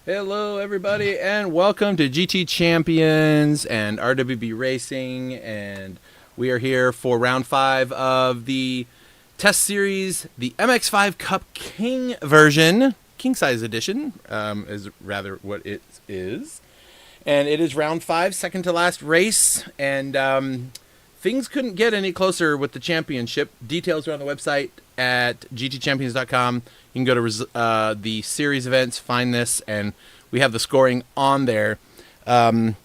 Hello, everybody, and welcome to GT Champions and RWB Racing. And we are here for round 5 of the test series, the MX-5 Cup King version, king size edition, is rather what it is. And it is round 5, second to last race, and things couldn't get any closer with the championship. Details are on the website at gtchampions.com. You can go to the series events, find this, and we have the scoring on there. From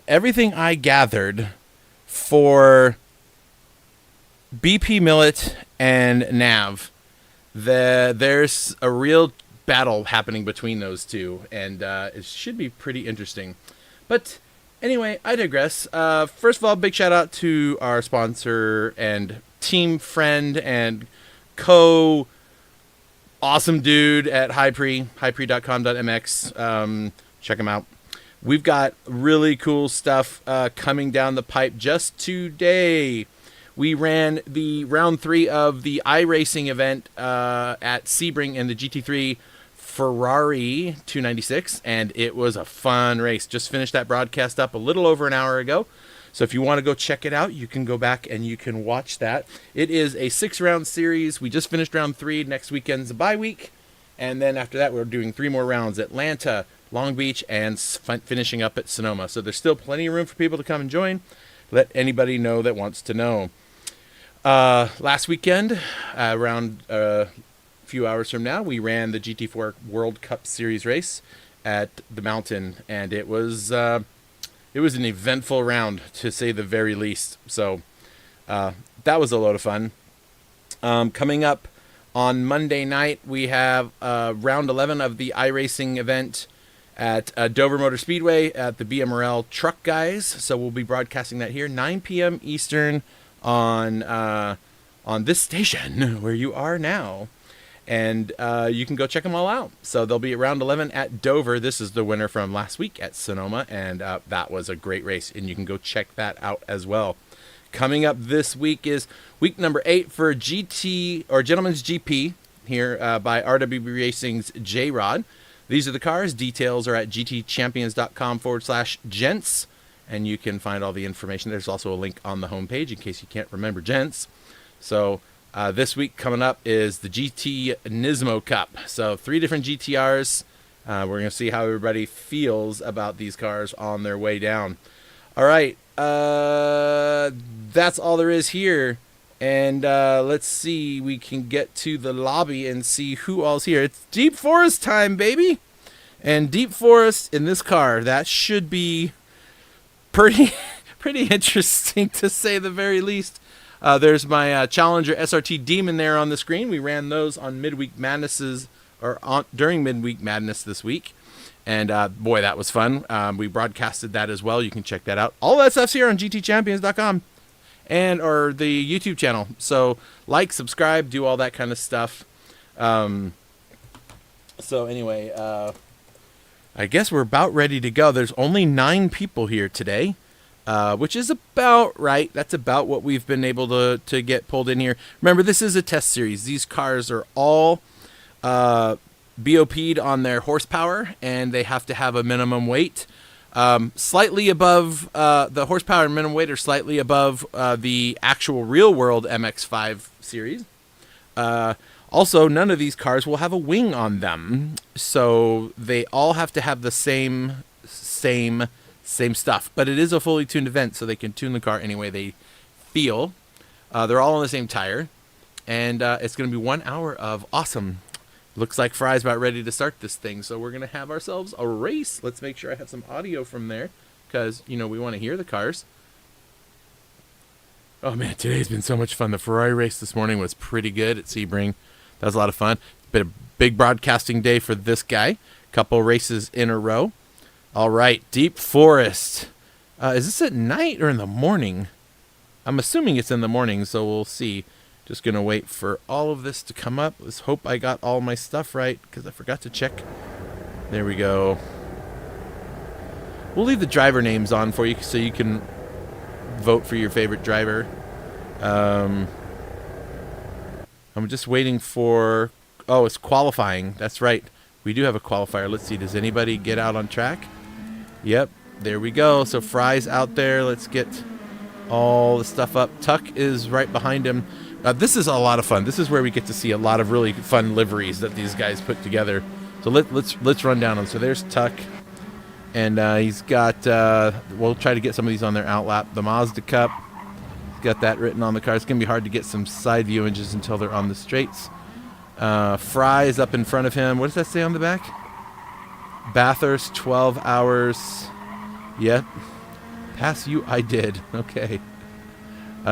everything I gathered, for BP Millet and Nav, there's a real battle happening between those two, and it should be pretty interesting. But anyway, I digress. First of all, big shout out to our sponsor and team friend and awesome dude at highpre.com.mx. Check him out. We've got really cool stuff coming down the pipe just today. We ran the round 3 of the iRacing event at Sebring in the GT3 Ferrari 296, and it was a fun race. Just finished that broadcast up a little over an hour ago. So if you want to go check it out, you can go back and you can watch that. It is a 6-round series. We just finished round 3. Next weekend's a bye week. And then after that, we're doing 3 more rounds: Atlanta, Long Beach, and finishing up at Sonoma. So there's still plenty of room for people to come and join. Let anybody know that wants to know. Last weekend, around a few hours from now, we ran the GT4 World Cup Series race at the Mountain. And it was an eventful round, to say the very least. So that was a load of fun. Coming up on Monday night, we have round 11 of the iRacing event at Dover Motor Speedway at the BMRL Truck Guys. So we'll be broadcasting that here, 9 p.m. Eastern on this station where you are now. And you can go check them all out. So they'll be at round 11 at Dover. This is the winner from last week at Sonoma, and that was a great race, and you can go check that out as well. Coming up this week is week number 8 for GT, or Gentleman's GP, here by RWB Racing's J-Rod. These are the cars. Details are at gtchampions.com/gents, and you can find all the information. There's also a link on the homepage in case you can't remember gents. So this week coming up is the GT Nismo Cup. So 3 different GTRs. We're going to see how everybody feels about these cars on their way down. All right. That's all there is here. And let's see. We can get to the lobby and see who all's here. It's Deep Forest time, baby. And Deep Forest in this car, that should be pretty interesting, to say the very least. There's my Challenger SRT Demon there on the screen. We ran those on Midweek Madnesses, or during Midweek Madness this week. And boy, that was fun. We broadcasted that as well. You can check that out. All that stuff's here on gtchampions.com or the YouTube channel. So like, subscribe, do all that kind of stuff. So anyway, I guess we're about ready to go. There's only 9 people here today. Which is about right. That's about what we've been able to get pulled in here. Remember, this is a test series. These cars are all BOP'd on their horsepower, and they have to have a minimum weight. Slightly above the horsepower and minimum weight are slightly above the actual real-world MX-5 series. Also, none of these cars will have a wing on them, so they all have to have the same stuff, but it is a fully tuned event, so they can tune the car any way they feel. They're all on the same tire, and it's going to be 1 hour of awesome. Looks like Fry's about ready to start this thing, so we're going to have ourselves a race. Let's make sure I have some audio from there, because, we want to hear the cars. Oh man, today's been so much fun. The Ferrari race this morning was pretty good at Sebring. That was a lot of fun. It's been a big broadcasting day for this guy. Couple races in a row. All right, Deep Forest. Is this at night or in the morning? I'm assuming it's in the morning, so we'll see. Just going to wait for all of this to come up. Let's hope I got all my stuff right, because I forgot to check. There we go. We'll leave the driver names on for you so you can vote for your favorite driver. I'm just waiting for... Oh, it's qualifying. That's right. We do have a qualifier. Let's see. Does anybody get out on track? Yep. There we go. So Fry's out there. Let's get all the stuff up. Tuck is right behind him. This is a lot of fun. This is where we get to see a lot of really fun liveries that these guys put together. So let's run down them. So there's Tuck, and he's got. We'll try to get some of these on their outlap. The Mazda Cup. He's got that written on the car. It's gonna be hard to get some side view images until they're on the straights. Fry is up in front of him. What does that say on the back? Bathurst, 12 hours. Yep. Pass you, I did. Okay.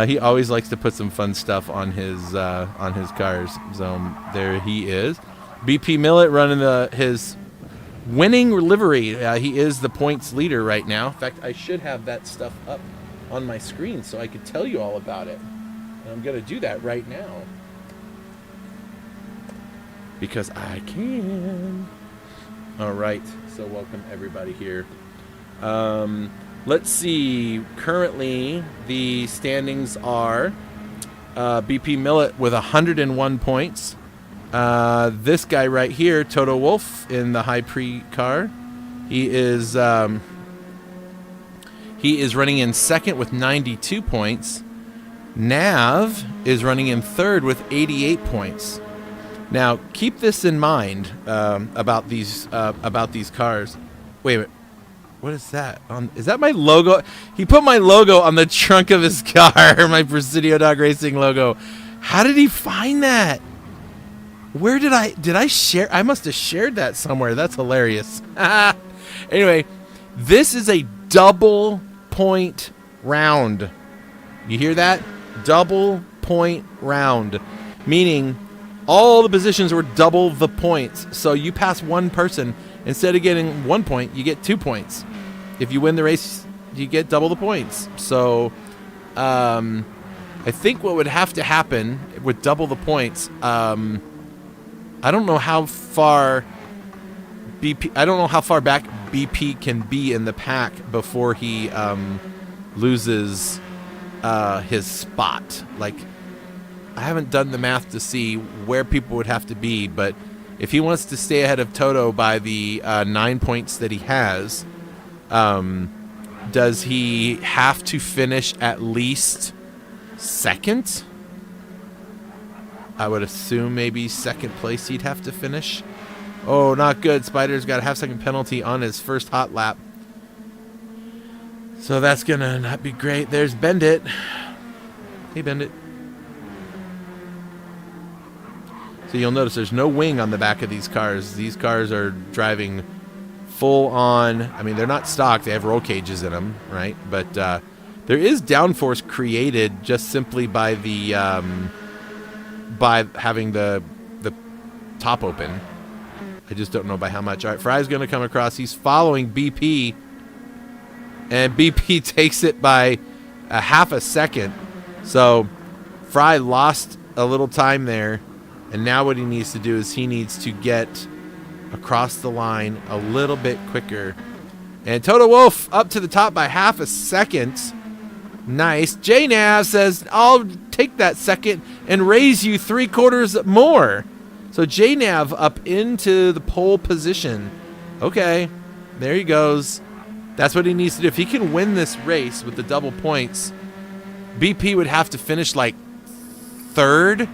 He always likes to put some fun stuff on his cars. So there he is. BP Millet running his winning livery. He is the points leader right now. In fact, I should have that stuff up on my screen so I could tell you all about it. And I'm going to do that right now. Because I can. All right. So welcome everybody here. Let's see. Currently, the standings are BP Millet with 101 points. This guy right here, Toto Wolff, in the High Prix car, he is running in second with 92 points. Nav is running in third with 88 points. Now, keep this in mind about these cars. Wait a minute. What is that? Is that my logo? He put my logo on the trunk of his car, my Presidio Dog Racing logo. How did he find that? Where did I share? I must have shared that somewhere. That's hilarious. Anyway, this is a double point round. You hear that? Double point round. Meaning all the positions were double the points. So you pass one person. Instead of getting 1 point, you get 2 points. If you win the race, you get double the points. So I think what would have to happen with double the points, I don't know how far back BP can be in the pack before he loses his spot. Like, I haven't done the math to see where people would have to be, but if he wants to stay ahead of Toto by the 9 points that he has, does he have to finish at least second? I would assume maybe second place he'd have to finish. Oh, not good. Spider's got a half-second penalty on his first hot lap. So that's going to not be great. There's Bendit. Hey, Bendit. So you'll notice there's no wing on the back of these cars. These cars are driving full on. I mean, they're not stock. They have roll cages in them, right? But there is downforce created just simply by the by having the top open. I just don't know by how much. All right, Fry's going to come across. He's following BP, and BP takes it by a half a second. So Fry lost a little time there. And now what he needs to do is he needs to get across the line a little bit quicker. And Toto Wolff up to the top by half a second. Nice. J-Nav says, I'll take that second and raise you 3/4 more. So J-Nav up into the pole position. Okay, there he goes. That's what he needs to do. If he can win this race with the double points, BP would have to finish like third,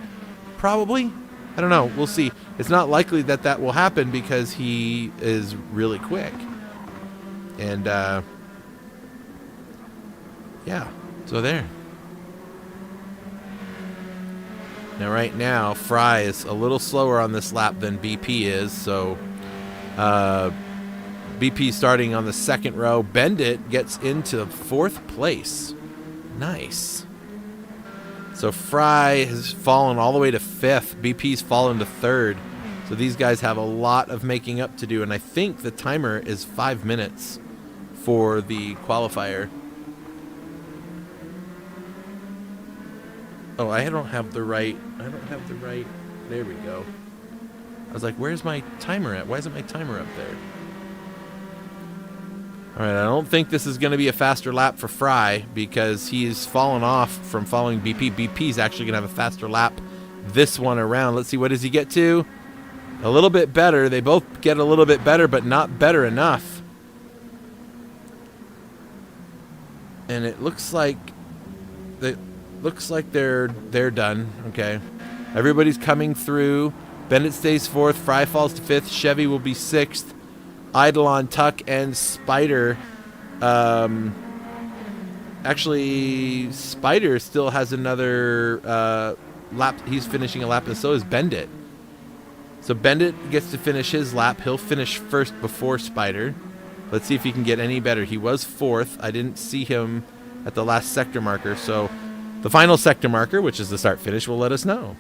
probably. I don't know. We'll see. It's not likely that will happen because he is really quick. And, yeah. So there. Now, right now, Fry is a little slower on this lap than BP is. So, BP starting on the second row. Bendit gets into fourth place. Nice. So Fry has fallen all the way to fifth. BP's fallen to third. So these guys have a lot of making up to do. And I think the timer is 5 minutes for the qualifier. Oh, I don't have the right. There we go. I was like, where's my timer at? Why isn't my timer up there? All right, I don't think this is going to be a faster lap for Fry because he's fallen off from following BP. BP's actually going to have a faster lap this one around. Let's see, what does he get to? A little bit better. They both get a little bit better, but not better enough. And it looks like they're done. Okay. Everybody's coming through. Bennett stays 4th. Fry falls to 5th. Chevy will be 6th. Eidolon, Tuck, and Spider. Actually, Spider still has another lap. He's finishing a lap, and so is Bendit. So Bendit gets to finish his lap. He'll finish first before Spider. Let's see if he can get any better. He was 4th. I didn't see him at the last sector marker. So the final sector marker, which is the start finish, will let us know.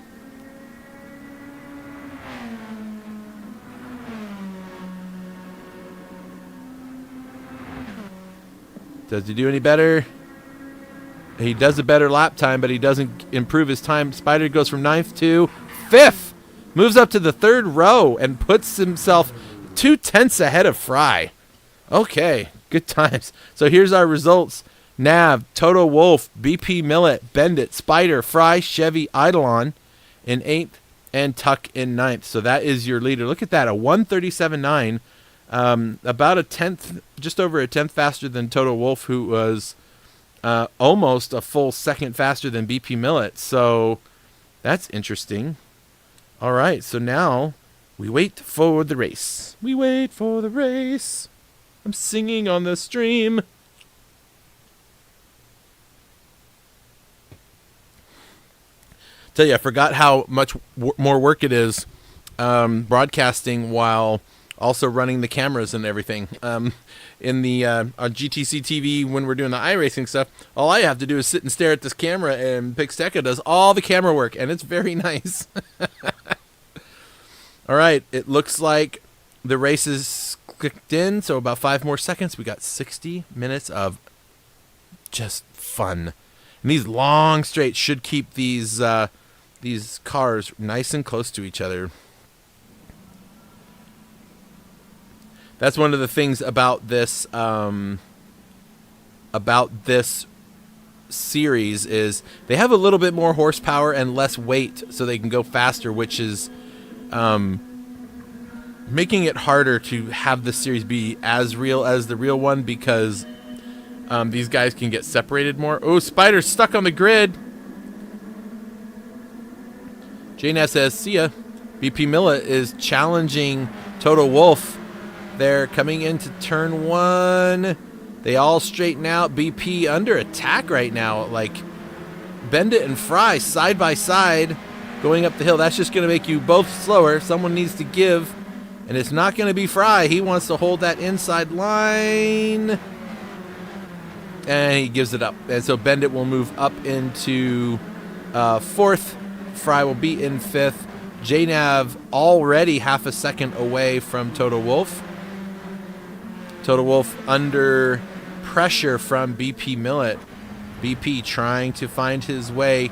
Does he do any better? He does a better lap time, but he doesn't improve his time. Spider goes from 9th to 5th. Moves up to the 3rd row and puts himself 2/10 ahead of Fry. Okay, good times. So here's our results. Nav, Toto Wolff, BP Millet, Bendit, Spider, Fry, Chevy, Eidolon in 8th, and Tuck in 9th. So that is your leader. Look at that, a 1:37.9. About a 10th, just over a 10th faster than Toto Wolff, who was almost a full second faster than BP Millet. So that's interesting. All right, so now we wait for the race. We wait for the race. I'm singing on the stream. Tell you, I forgot how much more work it is broadcasting while also running the cameras and everything. In the on GTC TV, when we're doing the iRacing stuff, all I have to do is sit and stare at this camera, and Pixteca does all the camera work, and it's very nice. All right, it looks like the race is clicked in, so about 5 more seconds. We got 60 minutes of just fun. And these long straights should keep these cars nice and close to each other. That's one of the things about this series is they have a little bit more horsepower and less weight, so they can go faster, which is making it harder to have this series be as real as the real one, because these guys can get separated more. Oh, Spider's stuck on the grid. JNAS says, see ya. BP Millet is challenging Toto Wolff. They're coming into turn 1. They all straighten out. BP under attack right now. Like, Bendit and Fry side by side going up the hill. That's just going to make you both slower. Someone needs to give, and it's not going to be Fry. He wants to hold that inside line, and he gives it up. And so Bendit will move up into 4th. Fry will be in 5th. JNav already half a second away from Toto Wolff. Toto Wolff under pressure from BP Millet. BP trying to find his way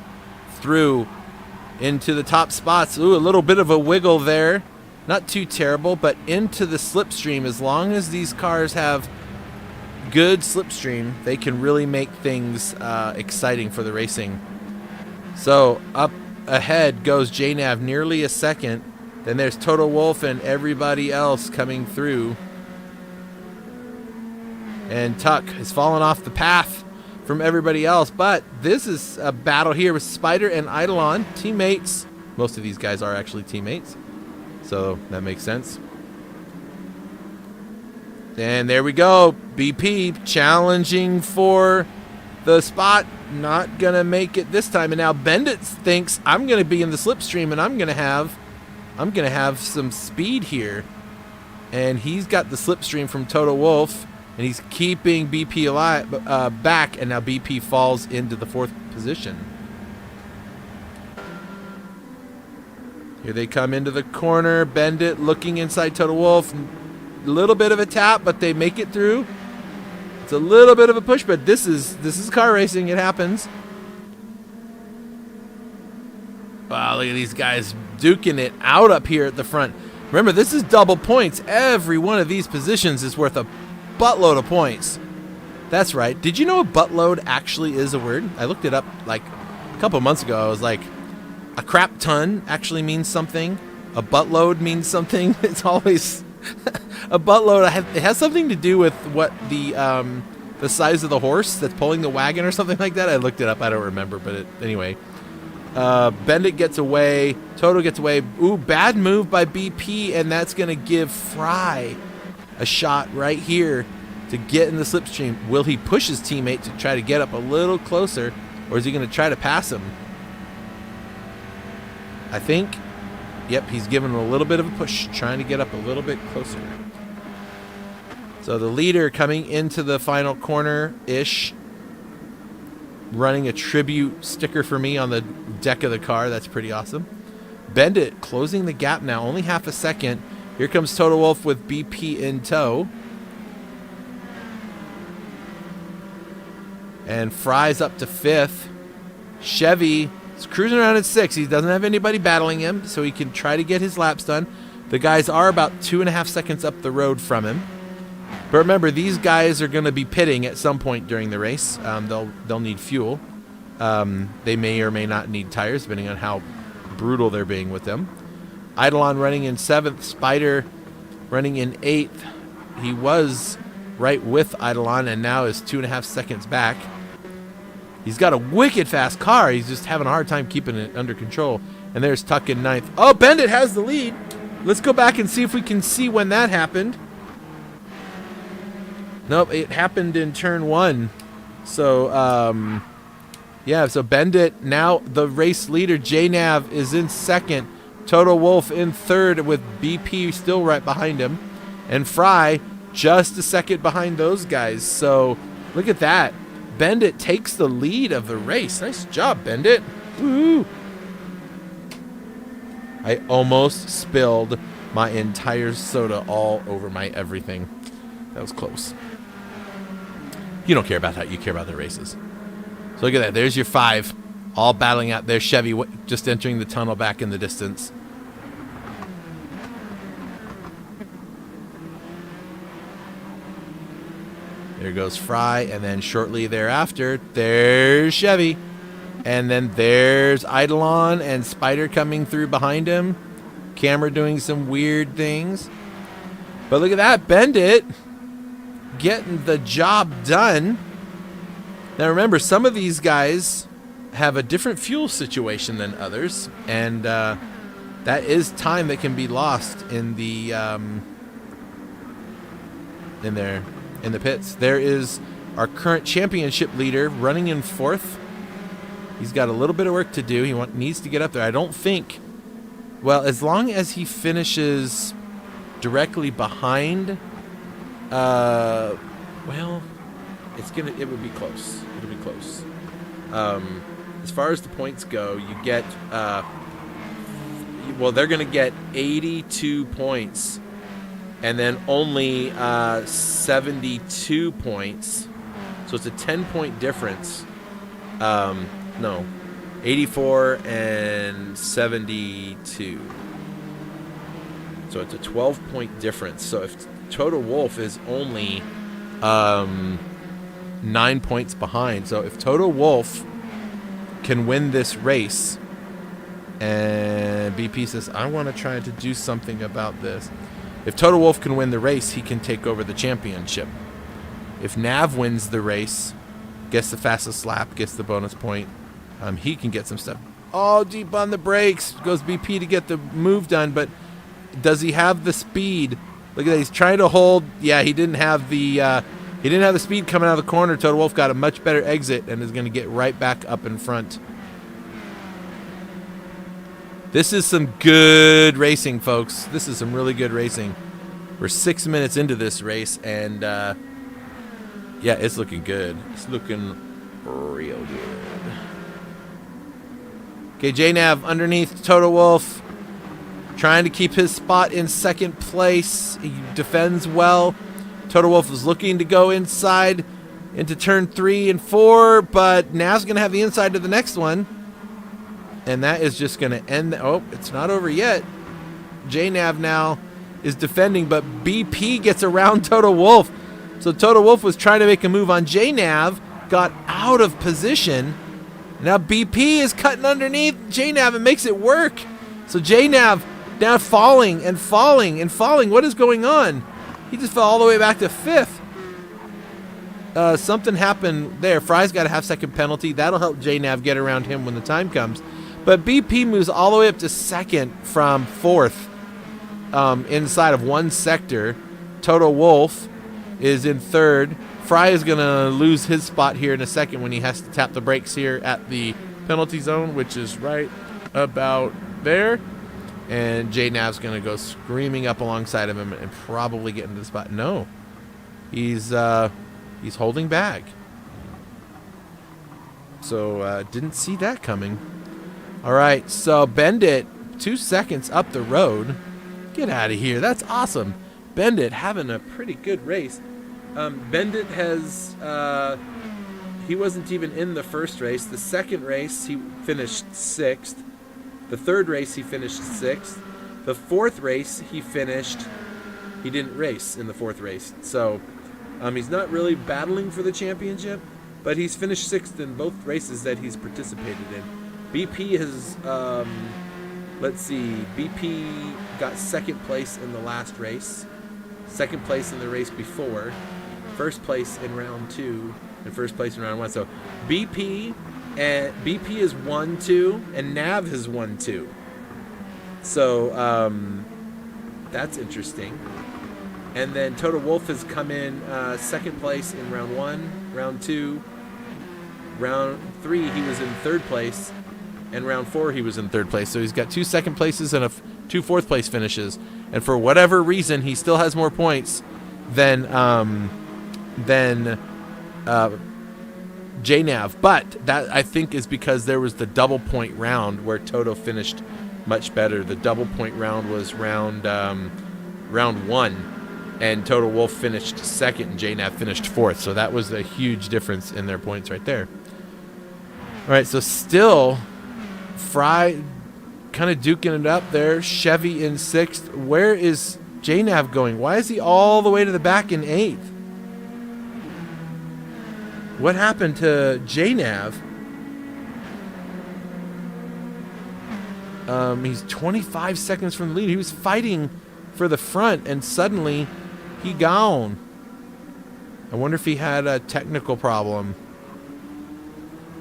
through into the top spots. Ooh, a little bit of a wiggle there. Not too terrible, but into the slipstream. As long as these cars have good slipstream, they can really make things exciting for the racing. So up ahead goes JNav, nearly a second. Then there's Toto Wolff and everybody else coming through. And Tuck has fallen off the path from everybody else. But this is a battle here with Spider and Eidolon, teammates. Most of these guys are actually teammates, so that makes sense. And there we go. BP challenging for the spot. Not going to make it this time. And now Bendit thinks, I'm going to be in the slipstream, and I'm going to have some speed here. And he's got the slipstream from Toto Wolff, and he's keeping BP alive, back, and now BP falls into the 4th position. Here they come into the corner. Bendit looking inside Toto Wolff. A little bit of a tap, but they make it through. It's a little bit of a push, but this is car racing. It happens. Wow, look at these guys duking it out up here at the front. Remember, this is double points. Every one of these positions is worth a buttload of points. That's right. Did you know a buttload actually is a word? I looked it up like a couple months ago. I was like, a crap ton actually means something. a buttload means something. It's always a buttload. It has something to do with what the size of the horse that's pulling the wagon or something like that. I looked it up. I don't remember, but anyway. Bendit gets away. Toto gets away. Ooh, bad move by BP, and that's going to give Fry a shot right here to get in the slipstream. Will he push his teammate to try to get up a little closer, or is he going to try to pass him? I think, yep, he's giving him a little bit of a push, trying to get up a little bit closer. So the leader coming into the final corner-ish, running a tribute sticker for me on the deck of the car. That's pretty awesome. Bendit closing the gap now, only half a second. Here comes Toto Wolff with BP in tow. And Fry's up to 5th. Chevy is cruising around at 6th. He doesn't have anybody battling him, so he can try to get his laps done. The guys are about 2.5 seconds up the road from him. But remember, these guys are going to be pitting at some point during the race. They'll need fuel. They may or may not need tires, depending on how brutal they're being with them. Eidolon running in 7th. Spider running in 8th. He was right with Eidolon and now is 2.5 seconds back. He's got a wicked fast car. He's just having a hard time keeping it under control. And there's Tuck in 9th. Oh, Bendit has the lead. Let's go back and see if we can see when that happened. Nope, it happened in turn 1. So, yeah, so Bendit, now the race leader, JNav, is in 2nd. Toto Wolff in 3rd with BP still right behind him. And Fry just a second behind those guys. So, look at that. Bendit takes the lead of the race. Nice job, Bendit. Woo! I almost spilled my entire soda all over my everything. That was close. You don't care about that. You care about the races. So look at that. There's your 5. All battling out. There's Chevy just entering the tunnel back in the distance. There goes Fry. And then shortly thereafter, there's Chevy. And then there's Eidolon and Spider coming through behind him. Camera doing some weird things. But look at that. Bendit getting the job done. Now remember, some of these guys have a different fuel situation than others, and that is time that can be lost in the in the pits. There is our current championship leader running in 4th. He's got a little bit of work to do. He needs to get up there. I don't think, well, as long as he finishes directly behind, well, it would be close. It'll be close. As far as the points go, you get, well, they're going to get 82 points, and then only 72 points. So it's a 10-point difference. No, 84 and 72. So it's a 12-point difference. So if Toto Wolff is only 9 points behind. So if Toto Wolff can win this race, and BP says, I want to try to do something about this. If Toto Wolff can win the race, he can take over the championship. If Nav wins the race, gets the fastest lap, gets the bonus point, he can get some stuff. Oh, deep on the brakes goes BP to get the move done, but does he have the speed? Look at that. He's trying to hold. Yeah, he didn't have the speed coming out of the corner. Toto Wolff got a much better exit and is going to get right back up in front. This is some good racing, folks. This is some really good racing. We're 6 minutes into this race, and yeah, it's looking good. It's looking real good. Okay, JNav underneath Toto Wolff, trying to keep his spot in 2nd place. He defends well. Toto Wolff is looking to go inside into turn 3 and 4, but Nav's going to have the inside to the next one. And that is just going to end. Oh, it's not over yet. JNav now is defending, but BP gets around Toto Wolff. So Toto Wolff was trying to make a move on JNav, got out of position. Now BP is cutting underneath JNav and makes it work. So JNav Now falling and falling and falling. What is going on? He just fell all the way back to 5th. Something happened there. Fry's got a half-second penalty. That'll help JNav get around him when the time comes. But BP moves all the way up to 2nd from 4th inside of 1 sector. Toto Wolff is in 3rd. Fry is going to lose his spot here in a second when he has to tap the brakes here at the penalty zone, which is right about there. And JNav's going to go screaming up alongside of him and probably get into the spot. No. He's holding back. So didn't see that coming. All right, so Bendit 2 seconds up the road. Get out of here. That's awesome. Bendit having a pretty good race. Bendit has, he wasn't even in the first race. The second race, he finished 6th. The third race, he finished 6th. The fourth race, he didn't race in the fourth race. So he's not really battling for the championship, but he's finished 6th in both races that he's participated in. BP has, let's see, BP got 2nd place in the last race, 2nd place in the race before, 1st place in round 2, and 1st place in round 1. So BP is 1-2, and Nav has 1-2. So that's interesting. And then Toto Wolff has come in 2nd place in round 1, round 2, round 3 he was in 3rd place, and round 4 he was in 3rd place. So he's got 2 2nd places and 2 4th place finishes. And for whatever reason, he still has more points than JNav. But that, I think, is because there was the double point round where Toto finished much better. The double point round was round 1, and Toto Wolff finished 2nd and JNav finished 4th. So that was a huge difference in their points right there. All right, so still Fry kind of duking it up there. Chevy in 6th. Where is JNav going? Why is he all the way to the back in 8th? What happened to JNav? He's 25 seconds from the lead. He was fighting for the front, and suddenly he gone. I wonder if he had a technical problem.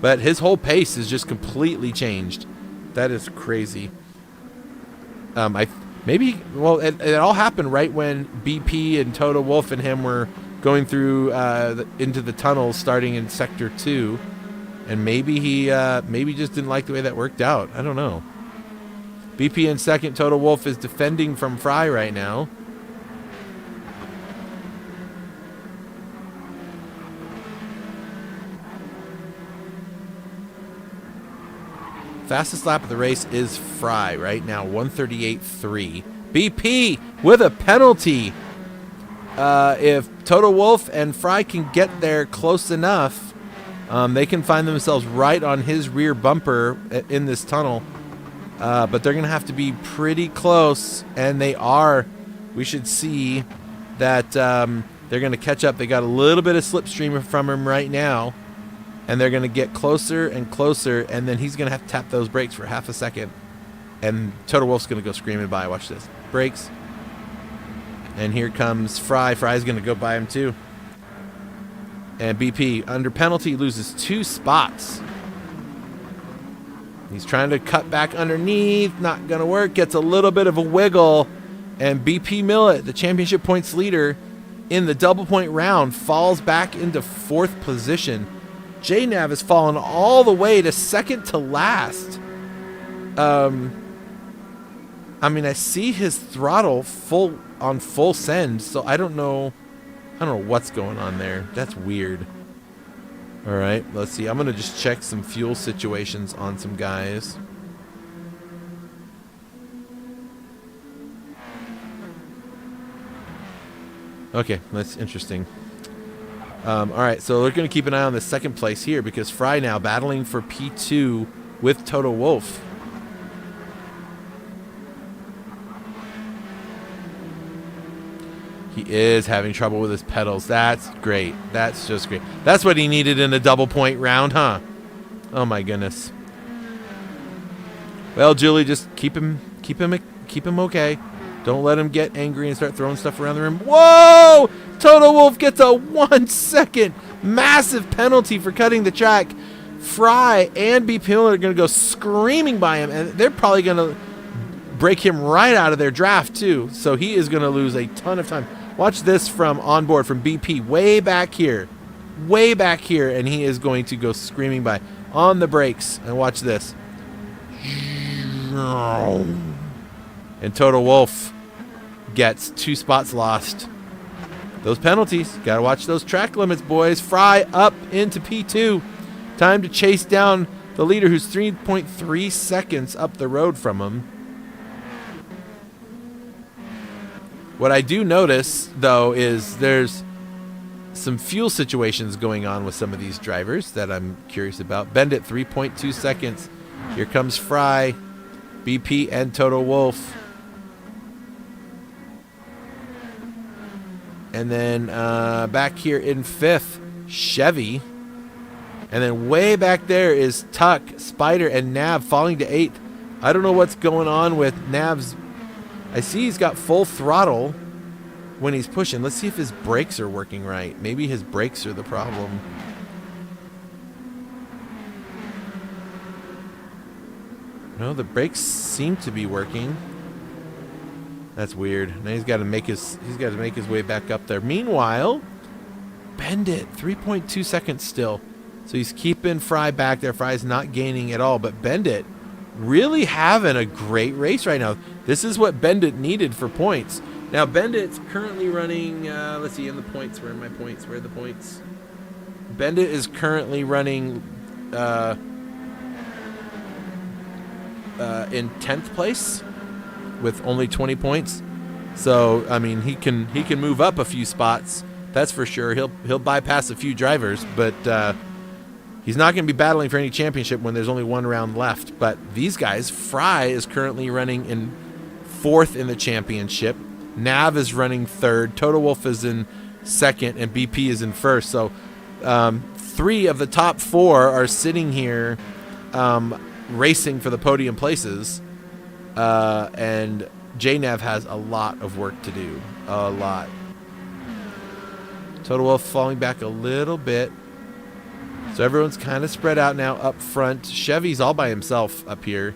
But his whole pace is just completely changed. That is crazy. It all happened right when BP and Toto Wolff and him were going through into the tunnels starting in Sector 2. And maybe he just didn't like the way that worked out. I don't know. BP in 2nd. Toto Wolff is defending from Fry right now. Fastest lap of the race is Fry right now, 138.3. BP with a penalty. If Toto Wolff and Fry can get there close enough, they can find themselves right on his rear bumper in this tunnel. But they're going to have to be pretty close, and they are. We should see that they're going to catch up. They got a little bit of slipstream from him right now, and they're going to get closer and closer, and then he's going to have to tap those brakes for half a second, and Toto Wolff's going to go screaming by. Watch this. Brakes. And here comes Fry. Fry's going to go by him too. And BP, under penalty, loses 2 spots. He's trying to cut back underneath. Not going to work. Gets a little bit of a wiggle. And BP Millet, the championship points leader in the double point round, falls back into 4th position. JNav has fallen all the way to 2nd to last. I see his throttle on full send, so I don't know what's going on there. That's weird. All right, let's see. I'm going to just check some fuel situations on some guys. Okay, that's interesting. All right, so we're going to keep an eye on the 2nd place here because Fry now battling for P2 with Toto Wolff. He is having trouble with his pedals. That's great. That's just great. That's what he needed in a double point round, huh? Oh my goodness. Well, Julie, just keep him Keep him okay. Don't let him get angry and start throwing stuff around the rim. Whoa! Total Wolf gets a 1 second massive penalty for cutting the track. Fry and B. Miller are going to go screaming by him, and they're probably going to break him right out of their draft, too. So he is going to lose a ton of time. Watch this from onboard from BP way back here. Way back here, and he is going to go screaming by on the brakes. And watch this. And Total Wolf gets 2 spots lost. Those penalties. Got to watch those track limits, boys. Fry up into P2. Time to chase down the leader who's 3.3 seconds up the road from him. What I do notice, though, is there's some fuel situations going on with some of these drivers that I'm curious about. Bendit, 3.2 seconds. Here comes Fry, BP, and Total Wolf. And then back here in 5th, Chevy. And then way back there is Tuck, Spider, and Nav falling to 8th. I don't know what's going on with Nav's. I see he's got full throttle when he's pushing. Let's see if his brakes are working right. Maybe his brakes are the problem. No, the brakes seem to be working. That's weird. Now he's got to make his way back up there. Meanwhile, Bendit, 3.2 seconds still. So he's keeping Fry back there. Fry's not gaining at all, but Bendit really having a great race right now. This is what Bendit needed for points. Now Bendit's currently running, let's see, in the points. Where are my points? Where are the points? Bendit is currently running in 10th place with only 20 points. So I mean, he can move up a few spots. That's for sure. He'll bypass a few drivers, but he's not going to be battling for any championship when there's only 1 round left. But these guys, Fry is currently running in 4th in the championship. Nav is running 3rd. Total Wolf is in 2nd, and BP is in 1st. So 3 of the top 4 are sitting here racing for the podium places. And JNav has a lot of work to do. A lot. Total Wolf falling back a little bit. So everyone's kind of spread out now up front. Chevy's all by himself up here.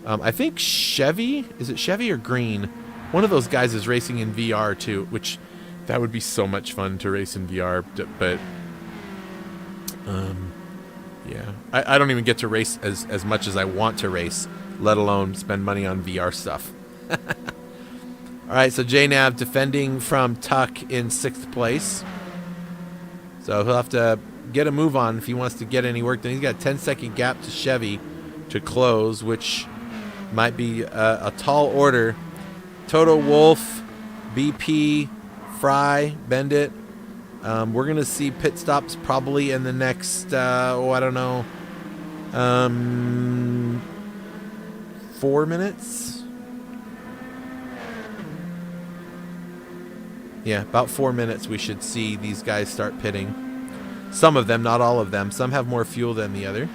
I think Chevy, is it Chevy or Green? One of those guys is racing in VR too, which that would be so much fun to race in VR. But yeah, I don't even get to race as much as I want to race, let alone spend money on VR stuff. All right, so JNav defending from Tuck in 6th place. So he'll have to get a move on if he wants to get any work done. He's got a 10-second gap to Chevy to close, which might be a tall order. Total Wolf, BP, Fry, Bendit. We're going to see pit stops probably in the next, I don't know, 4 minutes. Yeah, about 4 minutes we should see these guys start pitting. Some of them, not all of them. Some have more fuel than the other.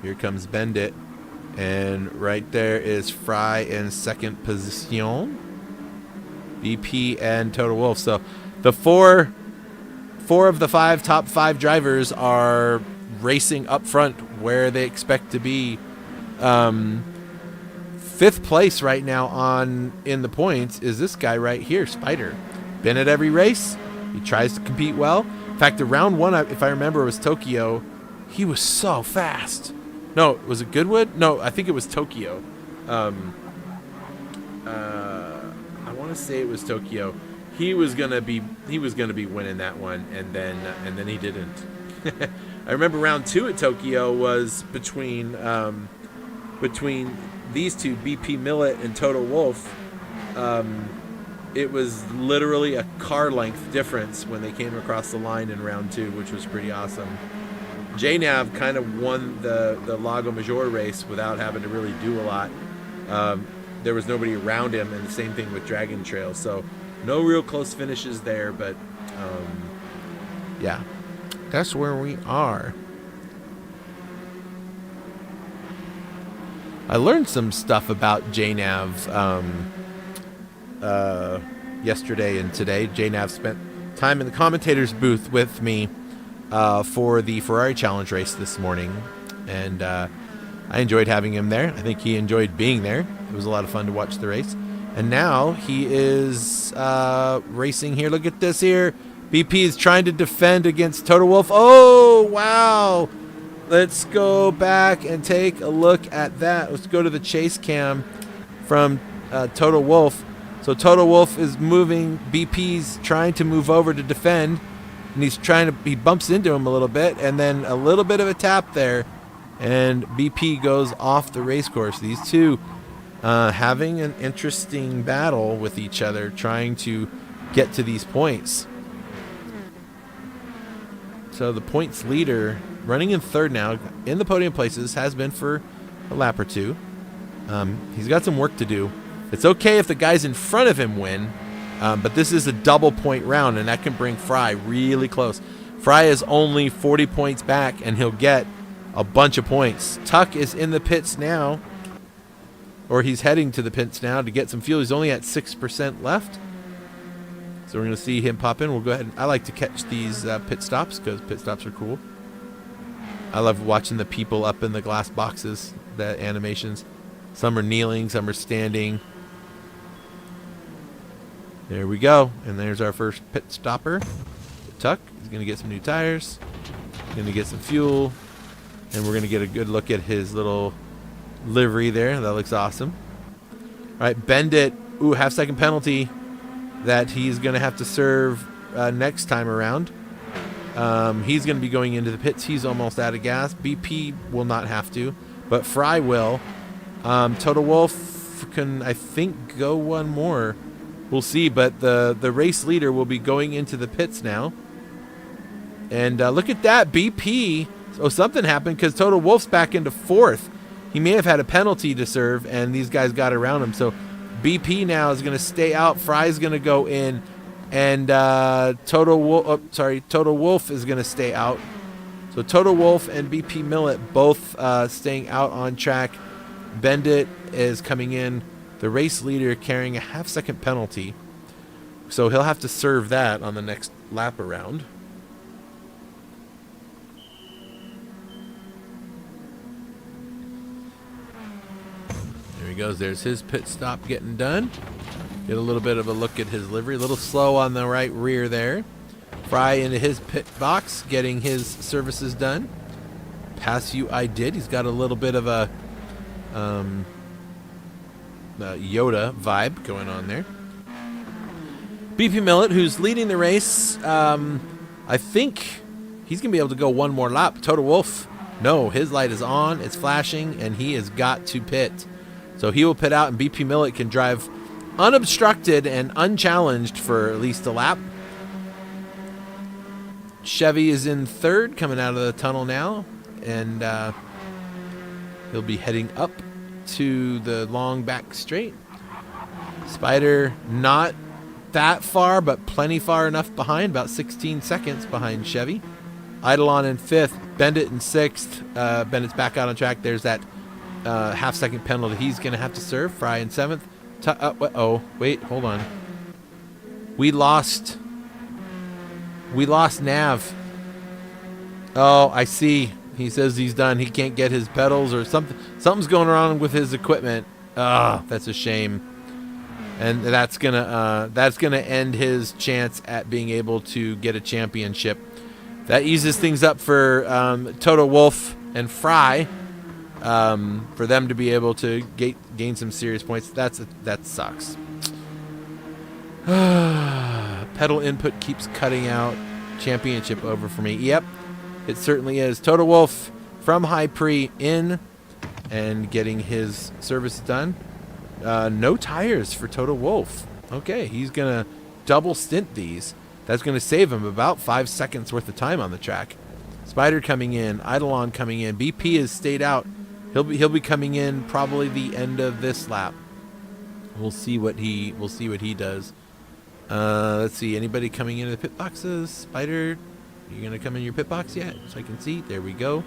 Here comes Bendit. And right there is Fry in 2nd position. BP and Total Wolf. So the four of the top 5 drivers are racing up front where they expect to be. 5th place right now in the points is this guy right here, Spider. Been at every race. He tries to compete well. In fact, the round 1, if I remember, was Tokyo. He was so fast. No, was it Goodwood? No, I think it was Tokyo. I want to say it was Tokyo. He was gonna be winning that one, and then he didn't. I remember round 2 at Tokyo was between these two, BP Millet and Total Wolf. It was literally a car length difference when they came across the line in round 2, which was pretty awesome. JNav kind of won the Lago Major race without having to really do a lot. There was nobody around him, and the same thing with Dragon Trail. So no real close finishes there, but yeah. That's where we are. I learned some stuff about JNav yesterday and today. JNav spent time in the commentator's booth with me for the Ferrari Challenge race this morning, and I enjoyed having him there. I think he enjoyed being there. It was a lot of fun to watch the race. And now he is racing here. Look at this here. BP is trying to defend against Toto Wolff. Oh, wow. Let's go back and take a look at that. Let's go to the chase cam from Toto Wolff. So Toto Wolff is moving. BP's trying to move over to defend, and he bumps into him a little bit, and then a little bit of a tap there, and BP goes off the race course. These two having an interesting battle with each other, trying to get to these points. So the points leader, running in third now, in the podium places, has been for a lap or two. He's got some work to do. It's okay if the guys in front of him win, but this is a double point round, and that can bring Fry really close. Fry is only 40 points back, and he'll get a bunch of points. Tuck is in the pits now, or he's heading to the pits now to get some fuel. He's only at 6% left. So we're going to see him pop in. We'll go ahead. I like to catch these pit stops because pit stops are cool. I love watching the people up in the glass boxes, the animations. Some are kneeling, some are standing. There we go. And there's our first pit stopper. Tuck. He's going to get some new tires. Going to get some fuel. And we're going to get a good look at his little livery there. That looks awesome. All right, Bend It. Ooh, half-second penalty that he's going to have to serve next time around. He's going to be going into the pits. He's almost out of gas. BP will not have to, but Fry will. Toto Wolff can, I think, go one more. We'll see, but the race leader will be going into the pits now. And look at that, BP. Oh, something happened because Toto Wolff's back into fourth. He may have had a penalty to serve, and these guys got around him. So BP now is going to stay out. Fry's going to go in, and Toto Wolff is going to stay out. So Toto Wolff and BP Millet both staying out on track. Bend It is coming in. The race leader carrying a half-second penalty. So he'll have to serve that on the next lap around. There he goes. There's his pit stop getting done. Get a little bit of a look at his livery. A little slow on the right rear there. Fry into his pit box, getting his services done. Pass you I did. He's got a little bit of a Yoda vibe going on there. BP Millet, who's leading the race, I think he's going to be able to go one more lap. Toto Wolff, no, his light is on, it's flashing, and he has got to pit. So he will pit out, and BP Millet can drive unobstructed and unchallenged for at least a lap. Chevy is in third, coming out of the tunnel now, and he'll be heading up to the long back straight. Spider not that far, but plenty far enough behind, about 16 seconds behind Chevy. Eidolon in fifth, Bend It in sixth. Bendit's back out on track. There's that half-second penalty he's going to have to serve. Fry in seventh. Oh, wait, hold on. We lost Nav. Oh, I see. He says he's done. He can't get his pedals or something. Something's going wrong with his equipment. Ah, that's a shame. And that's gonna end his chance at being able to get a championship. That eases things up for Toto Wolff and Fry, for them to be able to gain some serious points. That sucks. Pedal input keeps cutting out. Championship over for me. Yep, it certainly is. Toto Wolff from High Pre in and getting his service done. No tires for Toto Wolff. Okay, he's going to double stint these. That's going to save him about 5 seconds worth of time on the track. Spider coming in, Eidolon coming in. BP has stayed out. He'll be coming in probably the end of this lap. We'll see what he does. Let's see, anybody coming into the pit boxes? Spider, You gonna come in your pit box yet? So I can see. There we go.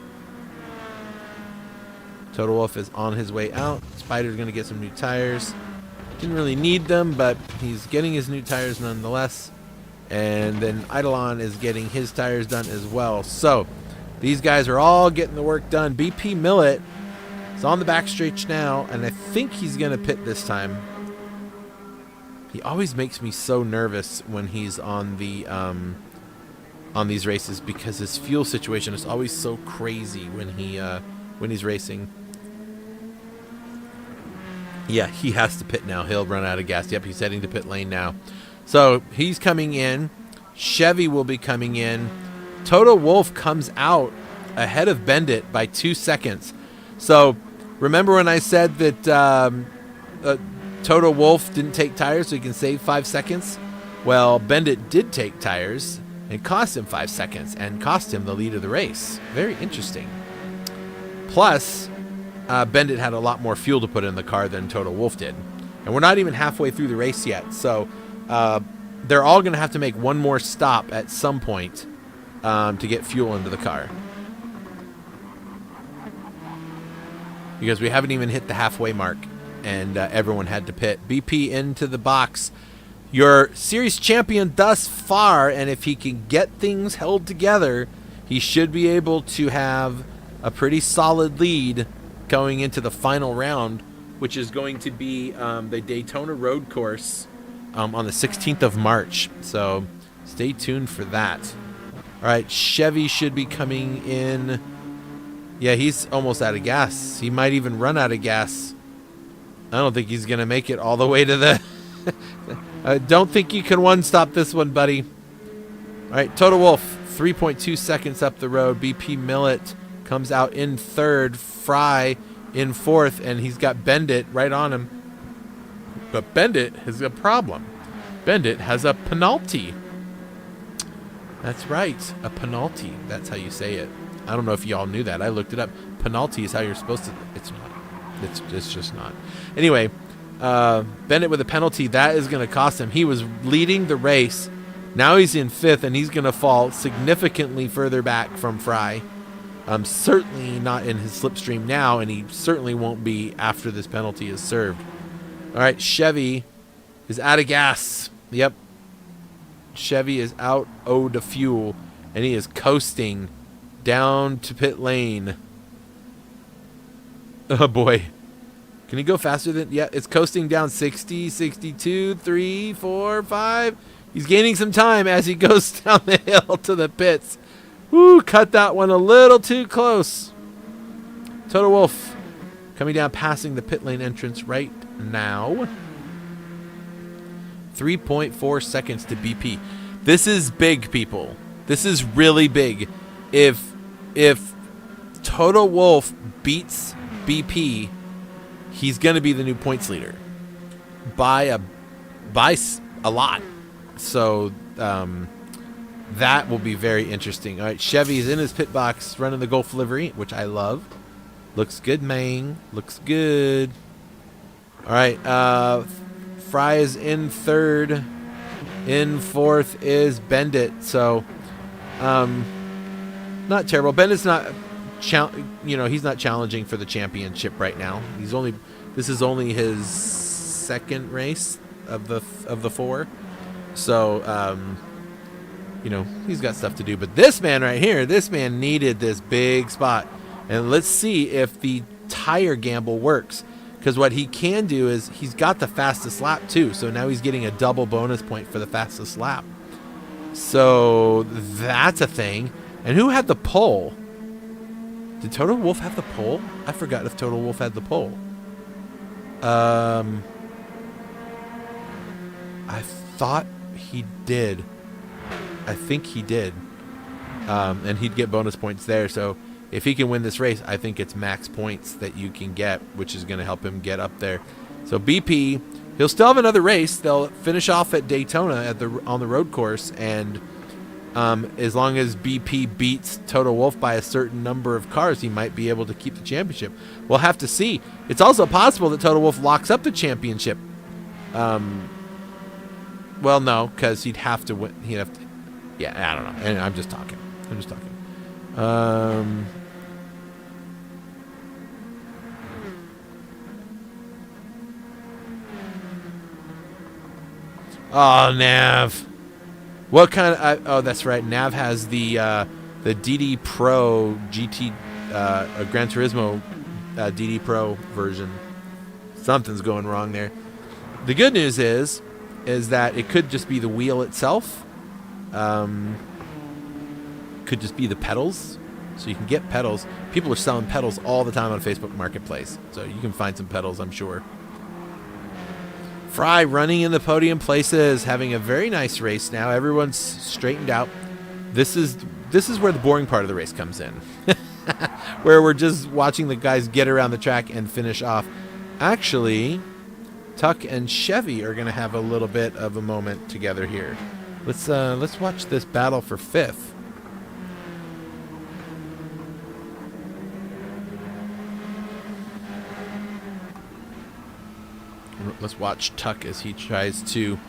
Total Wolf is on his way out. Spider's gonna get some new tires. Didn't really need them, but he's getting his new tires nonetheless. And then Eidolon is getting his tires done as well. So these guys are all getting the work done. BP Millet is on the backstretch now, and I think he's gonna pit this time. He always makes me so nervous when he's on the on these races because his fuel situation is always so crazy when he's racing. Yeah, he has to pit now. He'll run out of gas. Yep, he's heading to pit lane now. So he's coming in. Chevy will be coming in. Total Wolf comes out ahead of Bendit by 2 seconds. So remember when I said that Total Wolf didn't take tires so he can save 5 seconds? Well, Bendit did take tires and cost him 5 seconds and cost him the lead of the race. Very interesting. Plus, Bendit had a lot more fuel to put in the car than Total Wolf did. And we're not even halfway through the race yet. So they're all going to have to make one more stop at some point to get fuel into the car. Because we haven't even hit the halfway mark. And everyone had to pit. BP into the box. Your series champion thus far. And if he can get things held together, he should be able to have a pretty solid lead going into the final round, which is going to be the Daytona Road Course on the 16th of March. So stay tuned for that. All right, Chevy should be coming in. Yeah, he's almost out of gas. He might even run out of gas. I don't think he's going to make it all the way to the... I don't think you can one-stop this one, buddy. All right, Total Wolf, 3.2 seconds up the road. BP Millet comes out in third. Fry in fourth, and he's got Bendit right on him. But Bendit has a problem. Bendit has a penalty. That's right, a penalty. That's how you say it. I don't know if y'all knew that. I looked it up. Penalty is how you're supposed to... It's not. It's just not. Anyway, Bendit with a penalty. That is going to cost him. He was leading the race. Now he's in fifth, and he's going to fall significantly further back from Fry. Certainly not in his slipstream now, and he certainly won't be after this penalty is served. All right, Chevy is out of gas. Yep. Chevy is out of fuel, and he is coasting down to pit lane. Oh, boy. Can he go faster than... Yeah, it's coasting down 60, 62, 3, 4, 5. He's gaining some time as he goes down the hill to the pits. Woo, cut that one a little too close. Total Wolf coming down, passing the pit lane entrance right now. 3.4 seconds to BP. This is big, people. This is really big. If Total Wolf beats BP, he's going to be the new points leader by a lot. So that will be very interesting. All right, Chevy's in his pit box running the Golf livery, which I love. Looks good, man. Looks good. All right, Fry is in third. In fourth is Bendit. So not terrible. Bendit's not... he's not challenging for the championship right now. This is only his second race of the four. So, he's got stuff to do. But this man right here, this man needed this big spot. And let's see if the tire gamble works. Because what he can do is he's got the fastest lap too. So now he's getting a double bonus point for the fastest lap. So that's a thing. And who had the pole? Did Total Wolf have the pole? I forgot if Total Wolf had the pole. I thought he did. I think he did. And he'd get bonus points there. So if he can win this race, I think it's max points that you can get, which is going to help him get up there. So BP, he'll still have another race. They'll finish off at Daytona on the road course, and as long as BP beats Total Wolf by a certain number of cars, he might be able to keep the championship. We'll have to see. It's also possible that Total Wolf locks up the championship. Well, no, because he'd have to win. Yeah, I don't know. And I'm just talking. I'm just talking. Um, oh, Nav. What kind of... oh, that's right. Nav has the DD Pro GT Gran Turismo DD Pro version. Something's going wrong there. The good news is that it could just be the wheel itself. Could just be the pedals. So you can get pedals. People are selling pedals all the time on Facebook Marketplace. So you can find some pedals, I'm sure. Fry running in the podium places, having a very nice race now. Everyone's straightened out. This is where the boring part of the race comes in. Where we're just watching the guys get around the track and finish off. Actually, Tuck and Chevy are going to have a little bit of a moment together here. Let's watch this battle for fifth. Let's watch Tuck as he tries to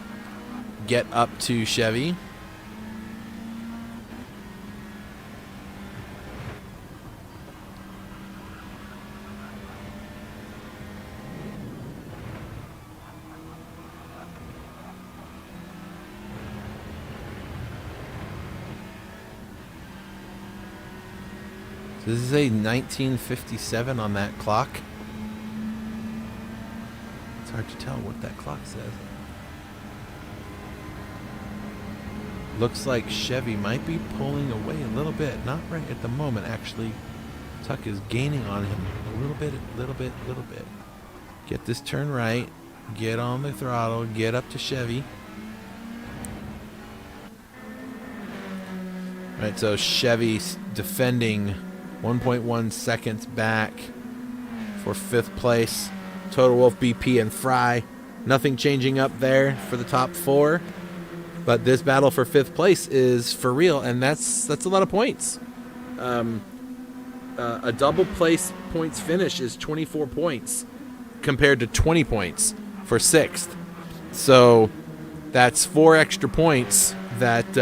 get up to Chevy. So this is a 1957 on that clock. It's hard to tell what that clock says. Looks like Chevy might be pulling away a little bit. Not right at the moment, actually. Tuck is gaining on him a little bit. Get this turn right. Get on the throttle. Get up to Chevy. Right, so Chevy's defending 1.1 seconds back for fifth place. Total Wolf, BP, and Fry. Nothing changing up there for the top four. But this battle for fifth place is for real, and that's a lot of points. A double place points finish is 24 points compared to 20 points for sixth. So that's 4 extra points that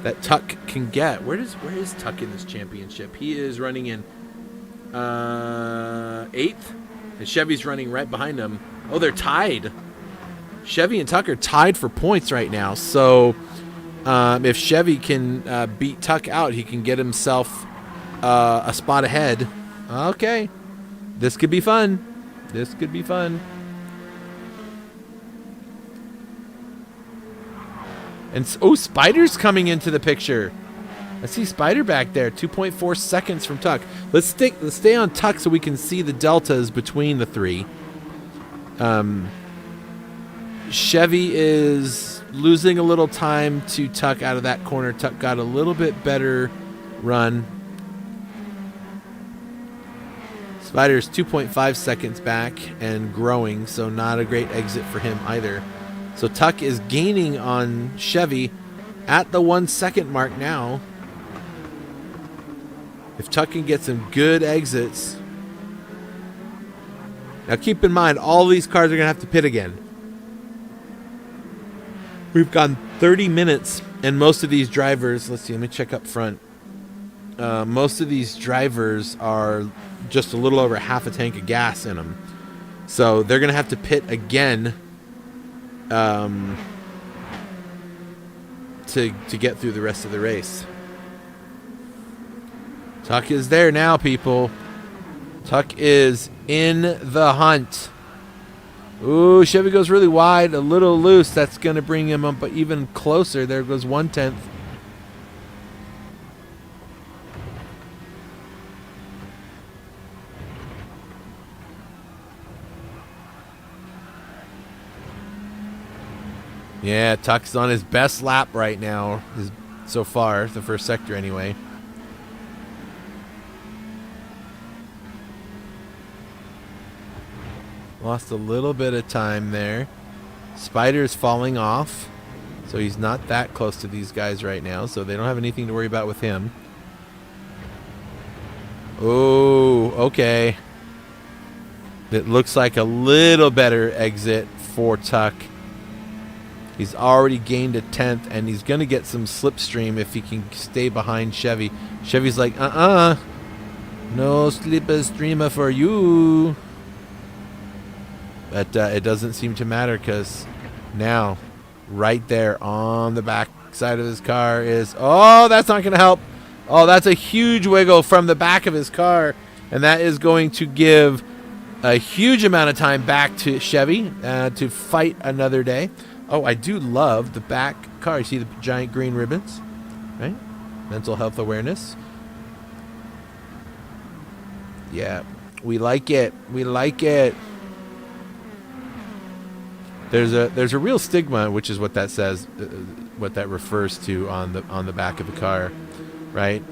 that Tuck can get. Where is Tuck in this championship? He is running in 8th, and Chevy's running right behind him. Oh, they're tied. Chevy and Tuck are tied for points right now. So if Chevy can beat Tuck out, he can get himself a spot ahead. Okay. This could be fun. This could be fun. And Spider's coming into the picture. I see Spider back there, 2.4 seconds from Tuck. Let's stay on Tuck so we can see the deltas between the three. Chevy is losing a little time to Tuck out of that corner. Tuck got a little bit better run. Spider's 2.5 seconds back and growing, so not a great exit for him either. So Tuck is gaining on Chevy at the 1 second mark now. If Tuck can get some good exits. Now keep in mind, all these cars are going to have to pit again. We've gone 30 minutes, and most of these drivers, let's see, let me check up front. Most of these drivers are just a little over half a tank of gas in them. So they're going to have to pit again to get through the rest of the race. Tuck is there now, people. Tuck is in the hunt. Ooh, Chevy goes really wide, a little loose. That's going to bring him up even closer. There goes 1/10. Yeah, Tuck's on his best lap right now, so far, the first sector anyway. Lost a little bit of time there. Spider's falling off, so he's not that close to these guys right now, so they don't have anything to worry about with him. Oh, okay. It looks like a little better exit for Tuck. He's already gained a 10th, and he's going to get some slipstream if he can stay behind Chevy. Chevy's like, no slipstreamer for you. But it doesn't seem to matter, because now, right there on the back side of his car is... Oh, that's not going to help. Oh, that's a huge wiggle from the back of his car. And that is going to give a huge amount of time back to Chevy to fight another day. Oh, I do love the back car. You see the giant green ribbons, right? Mental health awareness. Yeah, we like it. We like it. There's a real stigma, which is what that says, what that refers to on the back of the car, right?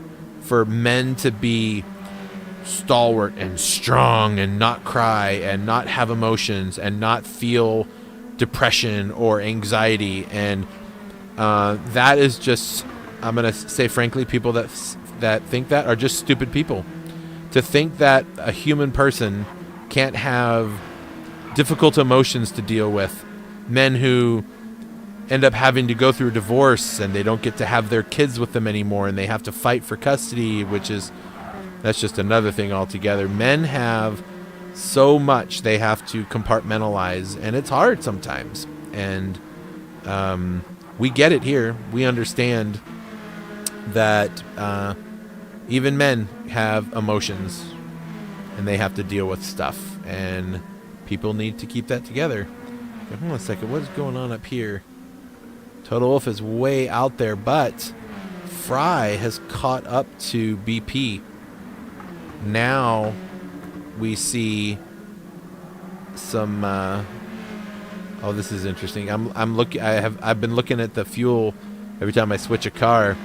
For men to be stalwart and strong and not cry and not have emotions and not feel depression or anxiety, and that is just, I'm gonna say frankly, people that think that are just stupid people. To think that a human person can't have difficult emotions to deal with, men who end up having to go through a divorce and they don't get to have their kids with them anymore and they have to fight for custody, that's just another thing altogether. Men have so much they have to compartmentalize, and it's hard sometimes. And we get it here. We understand that even men have emotions and they have to deal with stuff, and people need to keep that together. Okay, hold on a second. What's going on up here? Total Wolf is way out there, but Fry has caught up to BP. Now we see some oh, this is interesting. I've been looking at the fuel every time I switch a car,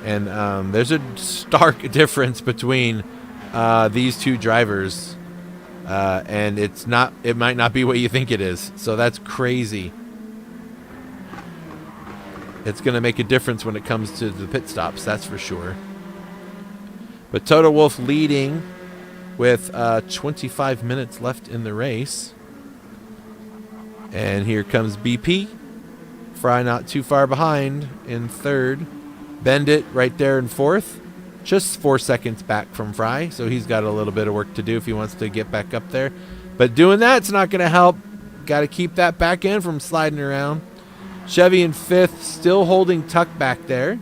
and there's a stark difference between these two drivers, and it might not be what you think it is. So that's crazy. It's going to make a difference when it comes to the pit stops, that's for sure. But Toto Wolff leading with 25 minutes left in the race. And here comes BP. Fry not too far behind in third. Bendit right there in fourth. Just 4 seconds back from Fry. So he's got a little bit of work to do if he wants to get back up there. But doing that's not going to help. Got to keep that back end from sliding around. Chevy in fifth, still holding Tuck back there.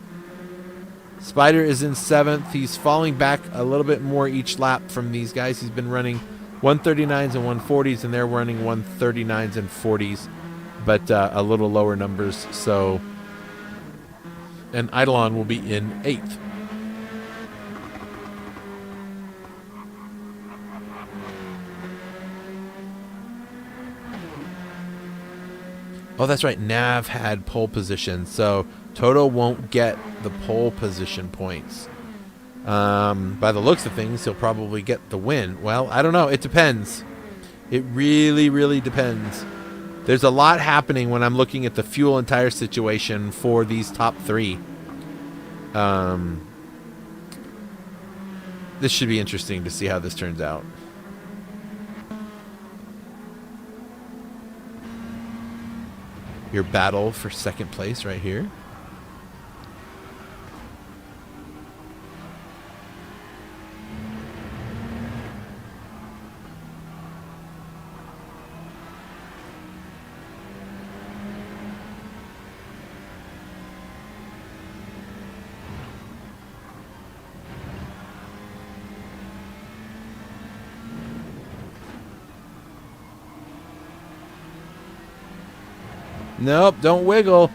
Spider is in seventh. He's falling back a little bit more each lap from these guys. He's been running 139s and 140s, and they're running 139s and 40s, but a little lower numbers. So, and Eidolon will be in eighth. Oh, that's right. Nav had pole position, so Toto won't get the pole position points. By the looks of things, he'll probably get the win. Well, I don't know. It depends. It really, really depends. There's a lot happening when I'm looking at the fuel and tire situation for these top three. This should be interesting to see how this turns out. Your battle for second place right here. Nope, don't wiggle.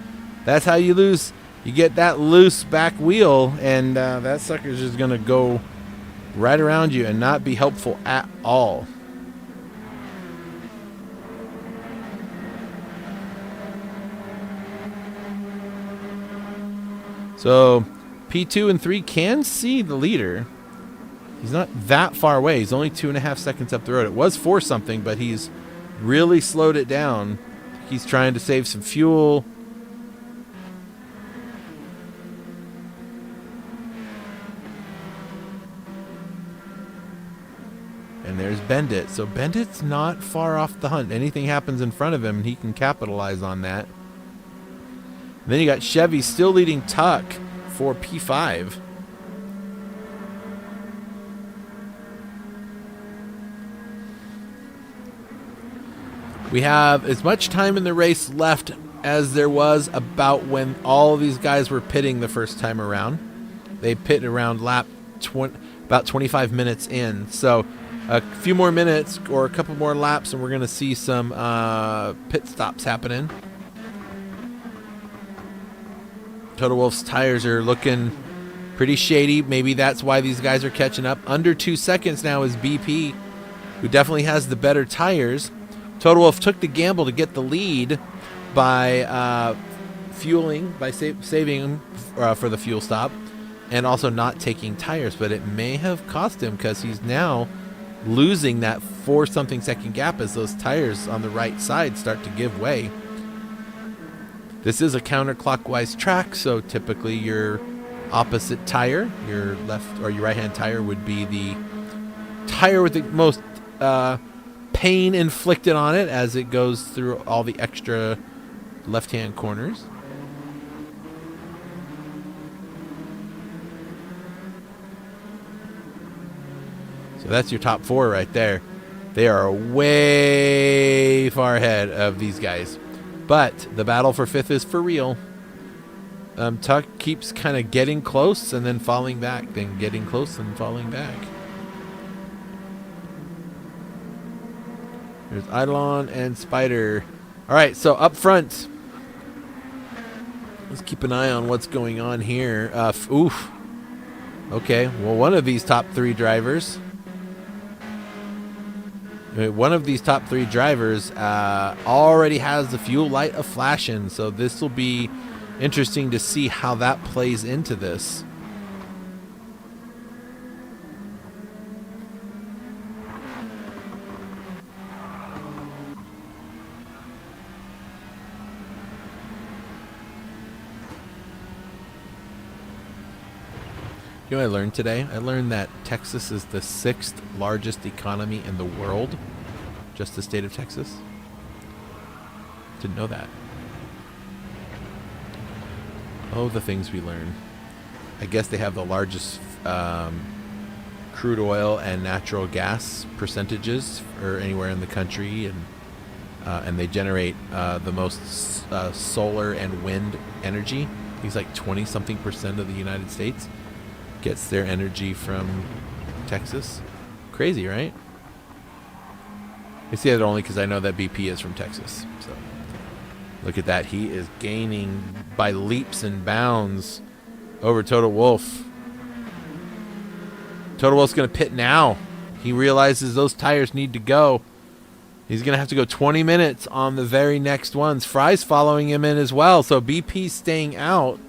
That's how you lose. You get that loose back wheel, and that sucker's just going to go right around you and not be helpful at all. So P2 and 3 can see the leader. He's not that far away. He's only 2.5 seconds up the road. It was 4 something, but he's really slowed it down. He's trying to save some fuel. And there's Bendit. So Bendit's not far off the hunt. Anything happens in front of him, he can capitalize on that. And then you got Chevy still leading Tuck for P5. We have as much time in the race left as there was about when all of these guys were pitting the first time around. They pit around lap about 25 minutes in. So a few more minutes or a couple more laps and we're going to see some pit stops happening. Total Wolf's tires are looking pretty shady. Maybe that's why these guys are catching up. Under 2 seconds now is BP, who definitely has the better tires. Total Wolf took the gamble to get the lead by fueling, by saving for the fuel stop, and also not taking tires. But it may have cost him because he's now losing that 4-something second gap as those tires on the right side start to give way. This is a counterclockwise track, so typically your opposite tire, your left or your right-hand tire, would be the tire with the most pain inflicted on it as it goes through all the extra left-hand corners. So that's your top 4 right there. They are way far ahead of these guys. But the battle for 5th is for real. Tuck keeps kind of getting close and then falling back, then getting close and falling back. There's Eidolon and Spider. All right, so up front, let's keep an eye on what's going on here. Oof. Okay, well, one of these top 3 drivers already has the fuel light a-flashing, so this will be interesting to see how that plays into this. You know what I learned today? I learned that Texas is the 6th largest economy in the world. Just the state of Texas. Didn't know that. Oh, the things we learn. I guess they have the largest crude oil and natural gas percentages or anywhere in the country, and they generate the most solar and wind energy. I think it's like 20-something% of the United States gets their energy from Texas. Crazy, right? I say that only because I know that BP is from Texas. So look at that. He is gaining by leaps and bounds over Total Wolf. Total Wolf's going to pit now. He realizes those tires need to go. He's going to have to go 20 minutes on the very next ones. Fry's following him in as well. So BP's staying out.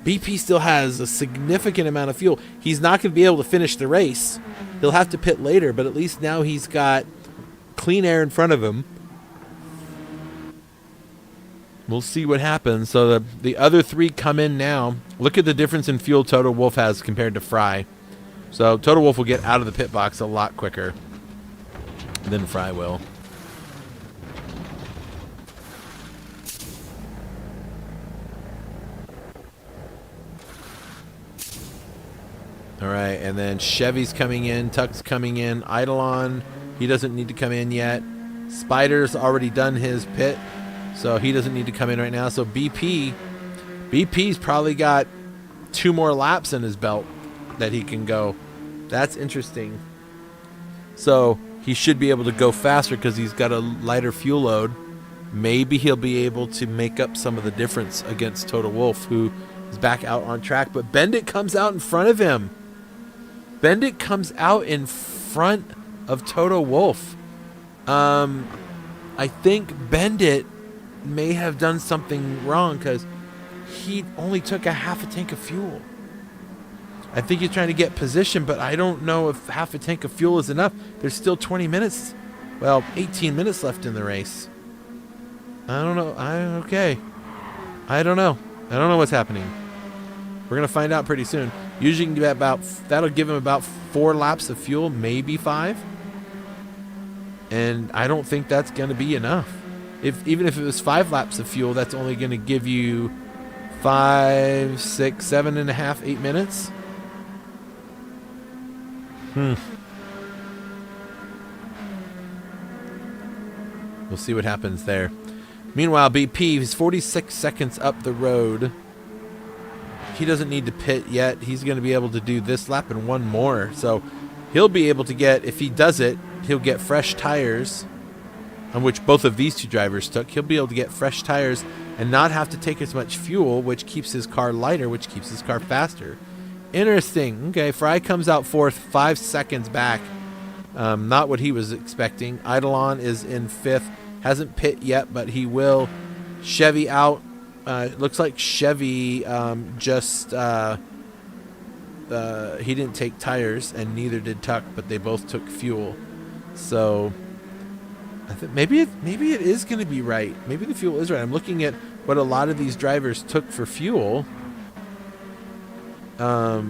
BP still has a significant amount of fuel. He's not going to be able to finish the race. He'll have to pit later, but at least now he's got clean air in front of him. We'll see what happens. So the other 3 come in now. Look at the difference in fuel Total Wolf has compared to Fry. So Total Wolf will get out of the pit box a lot quicker than Fry will. All right, and then Chevy's coming in, Tuck's coming in, Eidolon, he doesn't need to come in yet. Spider's already done his pit, so he doesn't need to come in right now. So BP's probably got 2 more laps in his belt that he can go. That's interesting. So he should be able to go faster because he's got a lighter fuel load. Maybe he'll be able to make up some of the difference against Total Wolf, who is back out on track. But Bendit comes out in front of him. Bendit comes out in front of Total Wolf. I think Bendit may have done something wrong because he only took a half a tank of fuel. I think he's trying to get position, but I don't know if half a tank of fuel is enough. There's still 20 minutes. Well, 18 minutes left in the race. I don't know. Okay. I don't know. I don't know what's happening. We're going to find out pretty soon. Usually you can get that'll give him about 4 laps of fuel, maybe 5. And I don't think that's going to be enough. Even if it was 5 laps of fuel, that's only going to give you 5, 6, 7.5, 8 minutes. We'll see what happens there. Meanwhile, BP is 46 seconds up the road. He doesn't need to pit yet. He's going to be able to do this lap and one more. So he'll be able to get, if he does it, he'll get fresh tires, on which both of these two drivers took. He'll be able to get fresh tires and not have to take as much fuel, which keeps his car lighter, which keeps his car faster. Interesting. Okay, Fry comes out fourth, 5 seconds back. Not what he was expecting. Eidolon is in fifth. Hasn't pit yet, but he will. Chevy out. It looks like Chevy he didn't take tires, and neither did Tuck, but they both took fuel. So I think maybe it is going to be right. Maybe the fuel is right. I'm looking at what a lot of these drivers took for fuel. I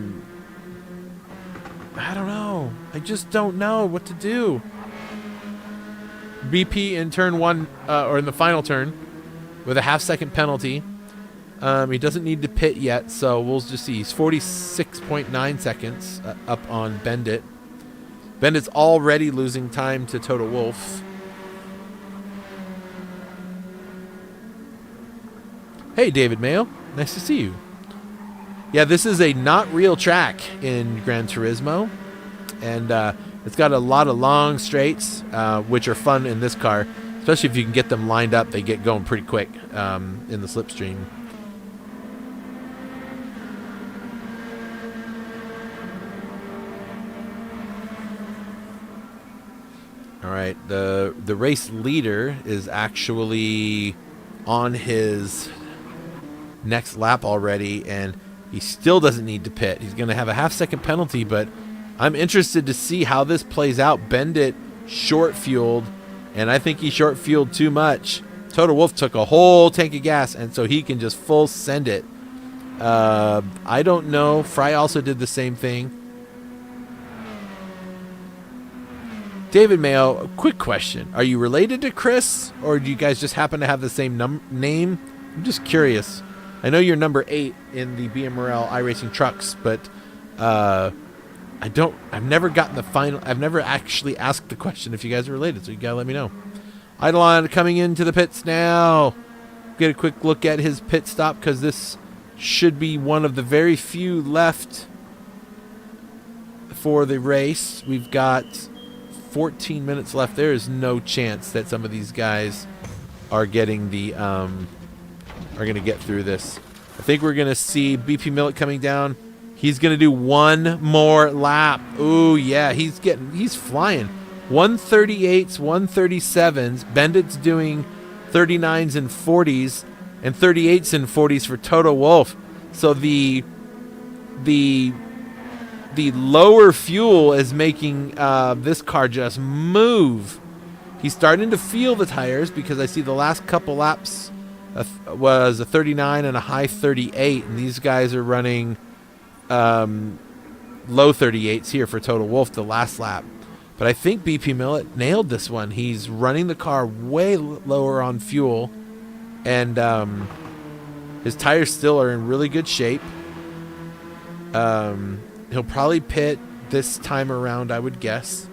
don't know. I just don't know what to do. BP in turn one, or in the final turn, with a half-second penalty. He doesn't need to pit yet, so we'll just see. He's 46.9 seconds up on Bendit. Bendit's already losing time to Toto Wolff. Hey, David Mayo. Nice to see you. Yeah, this is a not real track in Gran Turismo, and it's got a lot of long straights, which are fun in this car, especially if you can get them lined up. They get going pretty quick in the slipstream. All right, the race leader is actually on his next lap already, and he still doesn't need to pit. He's going to have a half-second penalty, but I'm interested to see how this plays out. Bendit short-fueled, and I think he short-fueled too much. Toto Wolff took a whole tank of gas, and so he can just full send it. I don't know. Fry also did the same thing. David Mayo, a quick question. Are you related to Chris, or do you guys just happen to have the same name? I'm just curious. I know you're number 8 in the BM Morel iRacing trucks, but I've never gotten the final. I've never actually asked the question if you guys are related, so you gotta let me know. Eidolon coming into the pits now. Get a quick look at his pit stop, because this should be one of the very few left for the race. We've got 14 minutes left. There is no chance that some of these guys are getting the are going to get through this. I think we're going to see BP Millet coming down. He's going to do one more lap. Ooh, yeah, he's flying. 138s, 137s. Bendit's doing 39s and 40s, and 38s and 40s for Toto Wolff. So the lower fuel is making this car just move. He's starting to feel the tires, because I see the last couple laps was a 39 and a high 38, and these guys are running low 38s here for Toto Wolff the last lap. But I think BP Millet nailed this one. He's running the car way lower on fuel, and his tires still are in really good shape. He'll probably pit this time around, I would guess.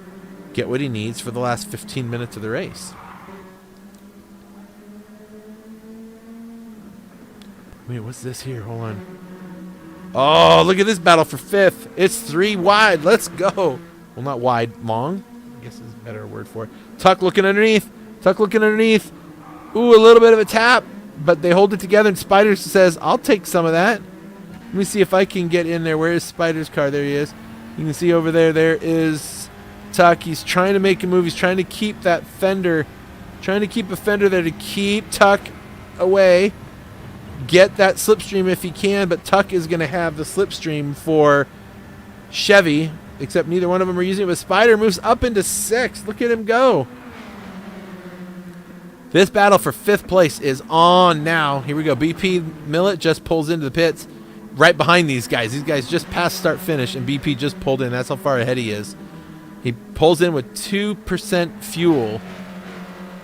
Get what he needs for the last 15 minutes of the race. Wait, what's this here? Hold on. Oh, look at this battle for 5th. It's 3 wide. Let's go. Well, not wide, long, I guess is a better word for it. Tuck looking underneath. Tuck looking underneath. Ooh, a little bit of a tap, but they hold it together, and Spiders says, I'll take some of that. Let me see if I can get in there. Where is Spider's car? There he is. You can see over there. There is Tuck. He's trying to make a move. He's trying to keep that fender. Trying to keep a fender there to keep Tuck away. Get that slipstream if he can, but Tuck is going to have the slipstream for Chevy, except neither one of them are using it. But Spider moves up into 6th. Look at him go. This battle for 5th place is on now. Here we go. BP Millet just pulls into the pits right behind these guys. These guys just passed start finish, and BP just pulled in. That's how far ahead he is. He pulls in with 2% fuel,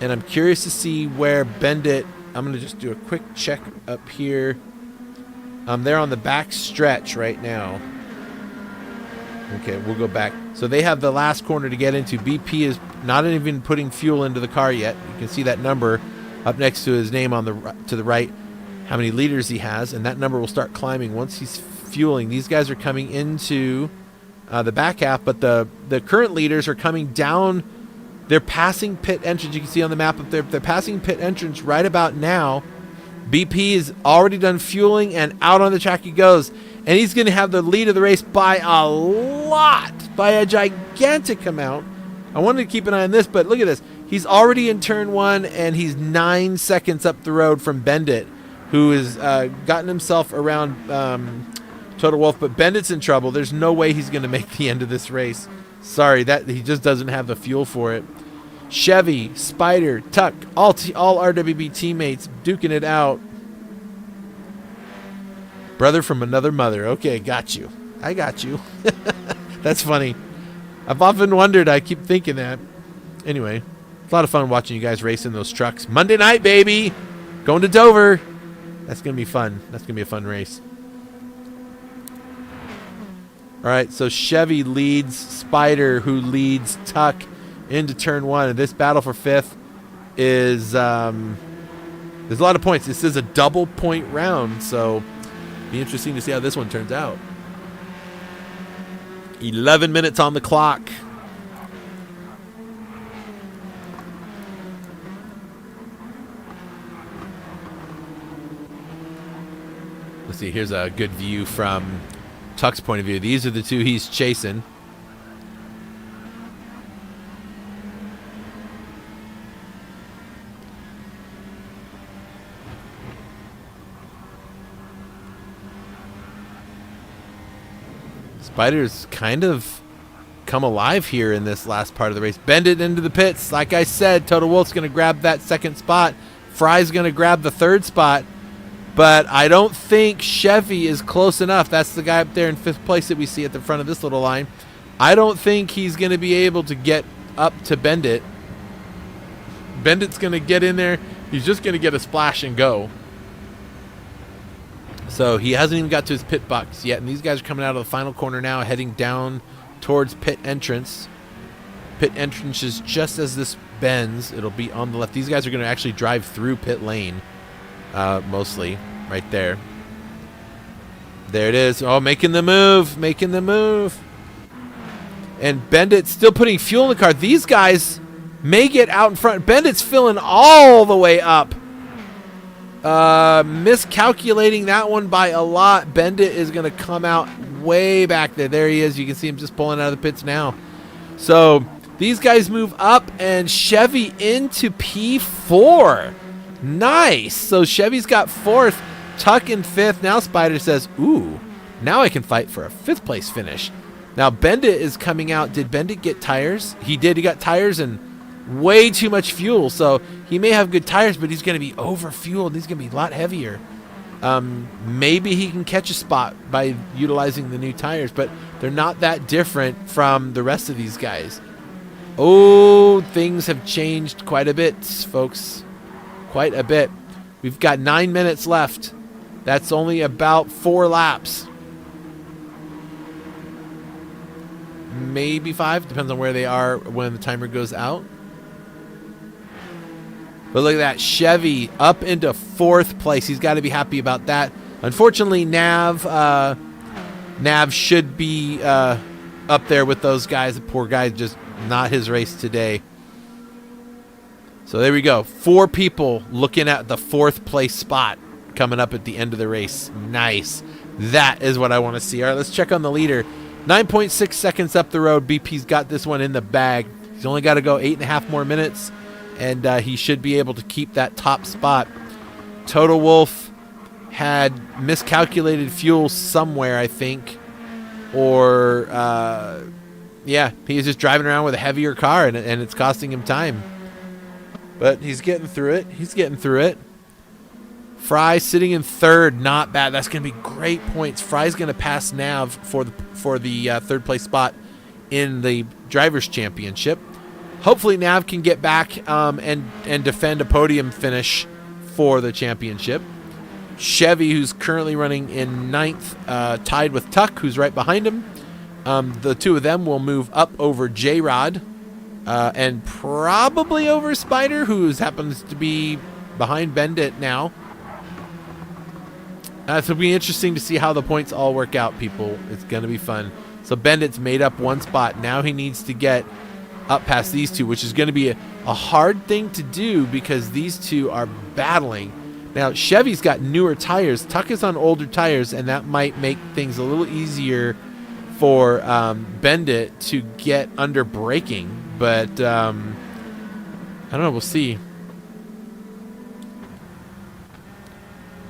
and I'm curious to see where Bendit. I'm going to just do a quick check up here. They're on the back stretch right now. Okay, we'll go back. So they have the last corner to get into. BP is not even putting fuel into the car yet. You can see that number up next to his name on to the right, how many liters he has, and that number will start climbing once he's fueling. These guys are coming into the back half, but the current leaders are coming down. They're passing pit entrance. You can see on the map up there. They're passing pit entrance right about now. BP is already done fueling, and out on the track he goes. And he's going to have the lead of the race by a lot, by a gigantic amount. I wanted to keep an eye on this, but look at this. He's already in turn 1, and he's 9 seconds up the road from Bendit, who has gotten himself around Total Wolf. But Bendit's in trouble. There's no way he's going to make the end of this race. Sorry, that he just doesn't have the fuel for it. Chevy, Spider, Tuck, all RWB teammates duking it out. Brother from another mother. Okay, got you. I got you. That's funny. I've often wondered. I keep thinking that. Anyway, it's a lot of fun watching you guys race in those trucks. Monday night, baby. Going to Dover. That's going to be fun. That's going to be a fun race. All right, so Chevy leads Spider, who leads Tuck into turn 1. And this battle for 5th is, there's a lot of points. This is a double point round, so be interesting to see how this one turns out. 11 minutes on the clock. Let's see, here's a good view from Tuck's point of view. These are the two he's chasing. Spider's kind of come alive here in this last part of the race. Bend it into the pits. Like I said, Total Wolf's going to grab that 2nd spot. Fry's going to grab the 3rd spot. But I don't think Chevy is close enough. That's the guy up there in 5th place that we see at the front of this little line. I don't think he's going to be able to get up to Bendit. Bendit's going to get in there. He's just going to get a splash and go. So he hasn't even got to his pit box yet. And these guys are coming out of the final corner now, heading down towards pit entrance. Pit entrance is just as this bends. It'll be on the left. These guys are going to actually drive through pit lane. Mostly right there. There it is. Oh, making the move. Making the move. And Bendit's still putting fuel in the car. These guys may get out in front. Bendit's filling all the way up. Miscalculating that one by a lot. Bendit is going to come out way back there. There he is. You can see him just pulling out of the pits now. So these guys move up, and Chevy into P4. Nice. So Chevy's got 4th, Tuck in 5th. Now Spider says, ooh, now I can fight for a 5th place finish. Now Bendit is coming out. Did Bendit get tires? He did. He got tires and way too much fuel. So he may have good tires, but he's going to be over-fueled. He's going to be a lot heavier. Maybe he can catch a spot by utilizing the new tires, but they're not that different from the rest of these guys. Oh, things have changed quite a bit, folks. Quite a bit. We've got 9 minutes left. That's only about 4 laps. Maybe 5. Depends on where they are when the timer goes out. But look at that. Chevy up into 4th place. He's got to be happy about that. Unfortunately, Nav should be up there with those guys. The poor guy, just not his race today. So there we go. 4 people looking at the 4th place spot coming up at the end of the race. Nice. That is what I want to see. All right, let's check on the leader. 9.6 seconds up the road. BP's got this one in the bag. He's only got to go 8.5 more minutes, and he should be able to keep that top spot. Total Wolf had miscalculated fuel somewhere, I think. Or, yeah, he's just driving around with a heavier car, and it's costing him time. But he's getting through it. He's getting through it. Fry sitting in 3rd, not bad. That's going to be great points. Fry's going to pass Nav for the 3rd place spot in the Drivers' Championship. Hopefully Nav can get back and defend a podium finish for the championship. Chevy, who's currently running in 9th, tied with Tuck, who's right behind him. The two of them will move up over J-Rod and probably over Spider, who happens to be behind Bendit now. It'll be interesting to see how the points all work out, people. It's going to be fun. So Bendit's made up one spot. Now he needs to get up past these two, which is going to be a hard thing to do because these two are battling. Now, Chevy's got newer tires. Tuck is on older tires, and that might make things a little easier for Bendit to get under braking. But, I don't know. We'll see.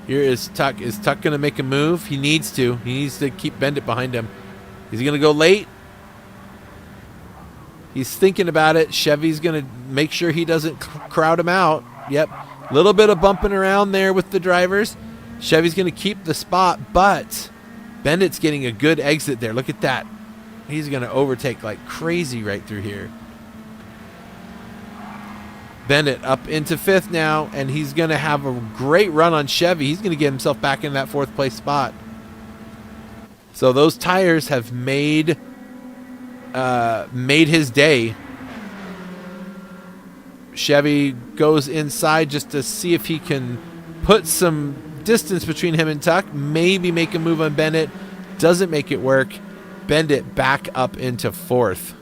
Here is Tuck. Is Tuck going to make a move? He needs to. He needs to keep Bendit behind him. Is he going to go late? He's thinking about it. Chevy's going to make sure he doesn't crowd him out. Yep. A little bit of bumping around there with the drivers. Chevy's going to keep the spot, but Bendit's getting a good exit there. Look at that. He's going to overtake like crazy right through here. Bendit up into 5th now, and he's going to have a great run on Chevy. He's going to get himself back in that 4th place spot. So those tires have made his day. Chevy goes inside just to see if he can put some distance between him and Tuck. Maybe make a move on Bendit. Doesn't make it work. Bendit back up into 4th.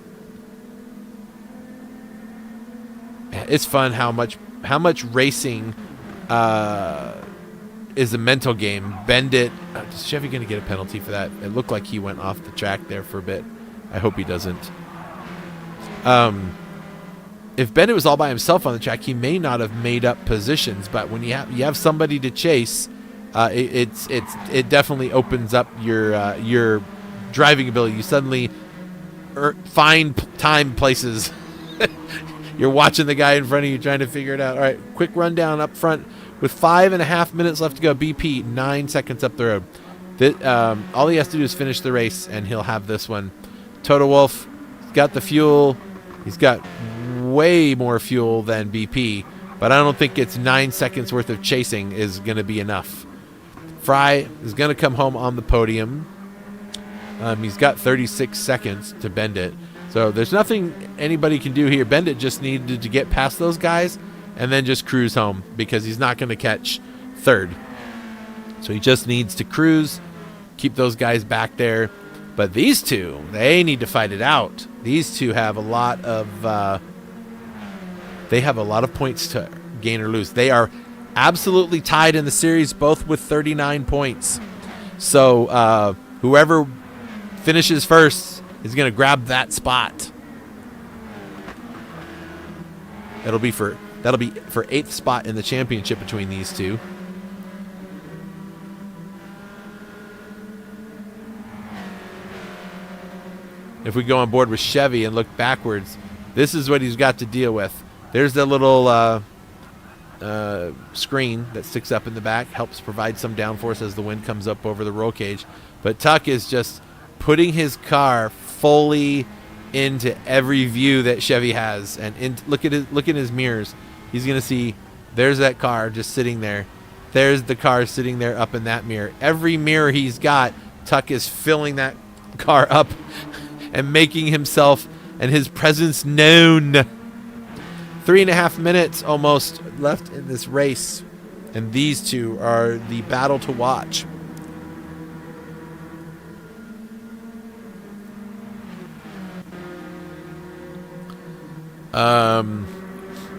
It's fun how much racing is a mental game. Bendit. Is Chevy going to get a penalty for that? It looked like he went off the track there for a bit. I hope he doesn't. If Bendit was all by himself on the track, he may not have made up positions. But when you have somebody to chase, it definitely opens up your driving ability. You suddenly find time places. You're watching the guy in front of you trying to figure it out. All right, quick rundown up front with 5.5 minutes left to go. BP 9 seconds up the road. All he has to do is finish the race, and he'll have this one. Toto Wolff got the fuel. He's got way more fuel than BP, but I don't think it's 9 seconds worth of chasing is going to be enough. Fry is going to come home on the podium. He's got 36 seconds to Bendit. So there's nothing anybody can do here. Bendit just needed to get past those guys and then just cruise home because he's not going to catch 3rd. So he just needs to cruise, keep those guys back there. But these two, they need to fight it out. These two have a lot of points to gain or lose. They are absolutely tied in the series, both with 39 points. So whoever finishes first is going to grab that spot. That'll be for 8th spot in the championship between these two. If we go on board with Chevy and look backwards, this is what he's got to deal with. There's the little screen that sticks up in the back, helps provide some downforce as the wind comes up over the roll cage. But Tuck is just putting his car fully into every view that Chevy has, and look at his mirrors. He's gonna see there's that car just sitting there. There's the car sitting there up in that mirror. Every mirror he's got, Tuck is filling that car up and making himself and his presence known. 3.5 minutes almost left in this race, and these two are the battle to watch.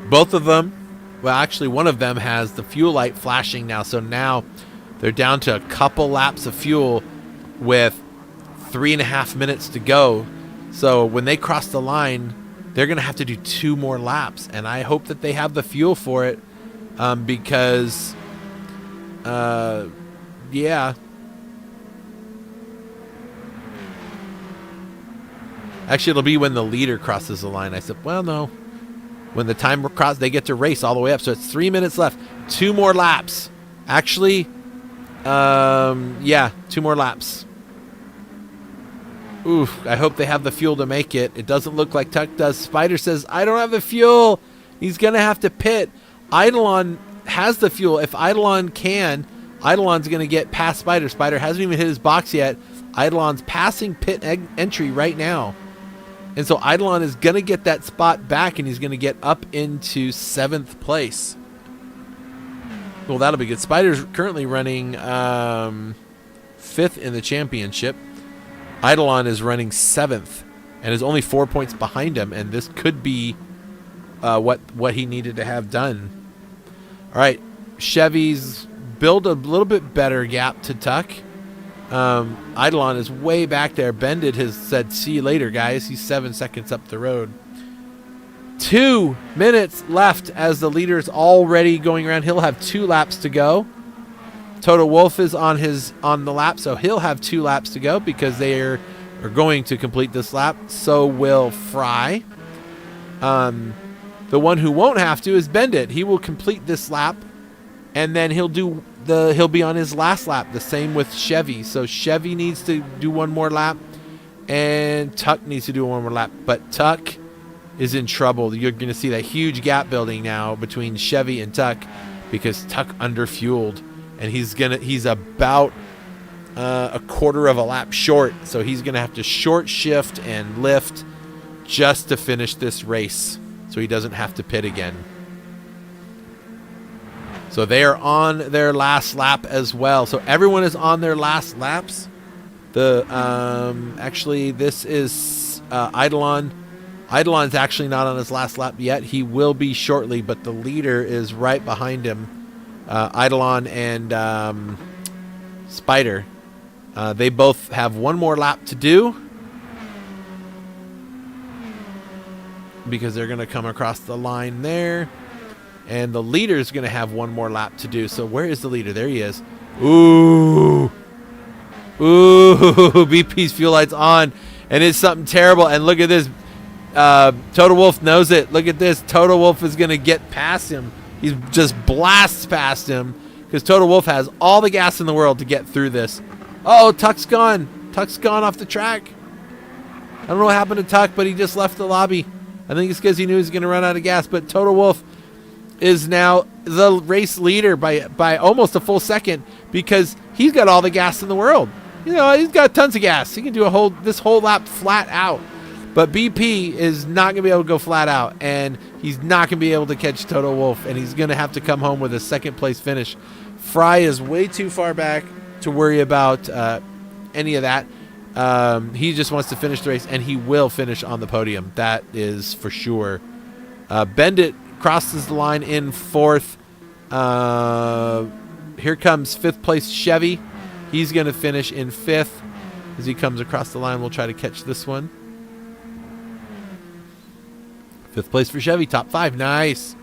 Both of them, well, actually one of them has the fuel light flashing now, so now they're down to a couple laps of fuel with 3.5 minutes to go. So when they cross the line, they're going to have to do 2 more laps, and I hope that they have the fuel for it, because yeah. Actually, it'll be when the leader crosses the line. I said, well, no. When the timer crosses, they get to race all the way up. So it's 3 minutes left. 2 more laps. Actually, yeah, 2 more laps. Oof, I hope they have the fuel to make it. It doesn't look like Tuck does. Spider says, I don't have the fuel. He's going to have to pit. Eidolon has the fuel. If Eidolon can, Eidolon's going to get past Spider. Spider hasn't even hit his box yet. Eidolon's passing pit entry right now. And so Eidolon is going to get that spot back, and he's going to get up into 7th place. Well, that'll be good. Spider's currently running 5th in the championship. Eidolon is running 7th and is only 4 points behind him, and this could be what he needed to have done. All right, Chevy's build a little bit better gap to Tuck. Eidolon is way back there. Bendit has said, see you later, guys. He's 7 seconds up the road. 2 minutes left as the leader's already going around. He'll have 2 laps to go. Toto Wolff is on the lap, so he'll have 2 laps to go because they are going to complete this lap. So will Fry. The one who won't have to is Bendit. He will complete this lap, and then he'll be on his last lap. The same with Chevy. So Chevy needs to do one more lap, and Tuck needs to do one more lap. But Tuck is in trouble. You're going to see that huge gap building now between Chevy and Tuck because Tuck underfueled, and he's about a quarter of a lap short. So he's going to have to short shift and lift just to finish this race, so he doesn't have to pit again. So they are on their last lap as well. So everyone is on their last laps. Actually, this is Eidolon. Eidolon's actually not on his last lap yet. He will be shortly, but the leader is right behind him. Eidolon and Spider. They both have one more lap to do, because they're going to come across the line there. And the leader is going to have one more lap to do. So where is the leader? There he is. Ooh. BP's fuel light's on. And it's something terrible. And look at this. Toto Wolff knows it. Look at this. Toto Wolff is going to get past him. He just blasts past him because Toto Wolff has all the gas in the world to get through this. Oh, Tuck's gone. Tuck's gone off the track. I don't know what happened to Tuck, but he just left the lobby. I think it's because he knew he was going to run out of gas. But Toto Wolff is now the race leader by almost a full second because he's got all the gas in the world. You know, he's got tons of gas. He can do this whole lap flat out. But BP is not going to be able to go flat out, and he's not going to be able to catch Toto Wolff, and he's going to have to come home with a second-place finish. Fry is way too far back to worry about any of that. He just wants to finish the race, and he will finish on the podium. That is for sure. Bendit crosses the line in 4th. Here comes 5th place Chevy. He's going to finish in 5th. As he comes across the line, we'll try to catch this one. 5th place for Chevy, top 5. Nice.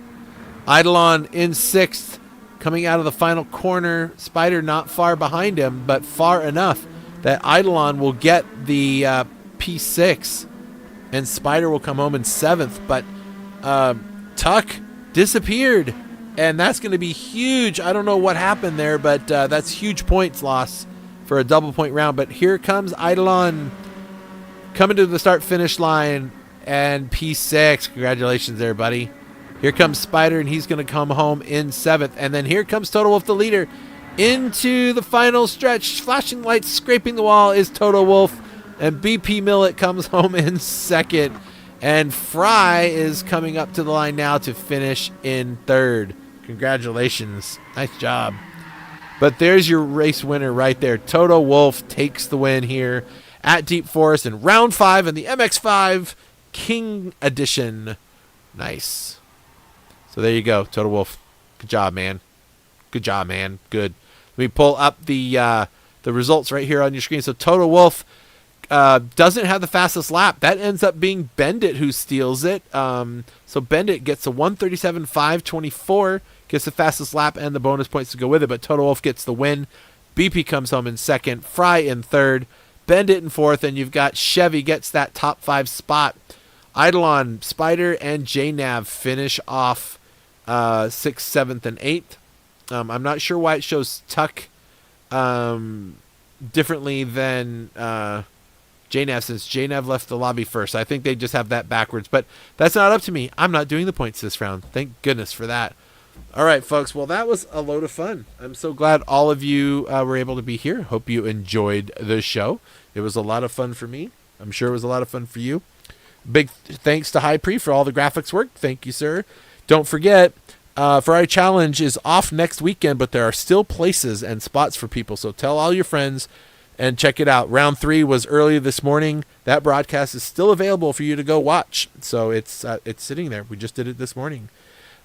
Eidolon in 6th. Coming out of the final corner. Spider not far behind him, but far enough that Eidolon will get the P6, and Spider will come home in 7th. But Tuck disappeared, and that's going to be huge. I don't know what happened there, but that's huge points loss for a double point round. But here comes Eidolon coming to the start-finish line, and P6. Congratulations there, buddy. Here comes Spider, and he's going to come home in 7th. And then here comes Toto Wolff, the leader, into the final stretch. Flashing lights, scraping the wall is Toto Wolff. And BP Millet comes home in 2nd. And Fry is coming up to the line now to finish in 3rd. Congratulations. Nice job. But there's your race winner right there. Toto Wolff takes the win here at Deep Forest in round 5 in the MX-5 King Edition. Nice. So there you go, Toto Wolff. Good job, man. Good job, man. Good. Let me pull up the results right here on your screen. So Toto Wolff doesn't have the fastest lap. That ends up being Bendit who steals it. So Bendit gets a 1:37.524, gets the fastest lap and the bonus points to go with it. But Toto Wolff gets the win. BP comes home in 2nd. Fry in 3rd. Bendit in 4th. And you've got Chevy gets that top 5 spot. Eidolon, Spider, and JNav finish off 6th, 7th, and 8th. I'm not sure why it shows Tuck differently than JNav, since JNav left the lobby first. I think they just have that backwards, but that's not up to me. I'm not doing the points this round. Thank goodness for that. All right, folks. Well, that was a load of fun. I'm so glad all of you were able to be here. Hope you enjoyed the show. It was a lot of fun for me. I'm sure it was a lot of fun for you. Big thanks to High Pre for all the graphics work. Thank you, sir. Don't forget, Ferrari Challenge is off next weekend, but there are still places and spots for people. So tell all your friends and check it out. Round 3 was earlier this morning. That broadcast is still available for you to go watch. So it's sitting there. We just did it this morning.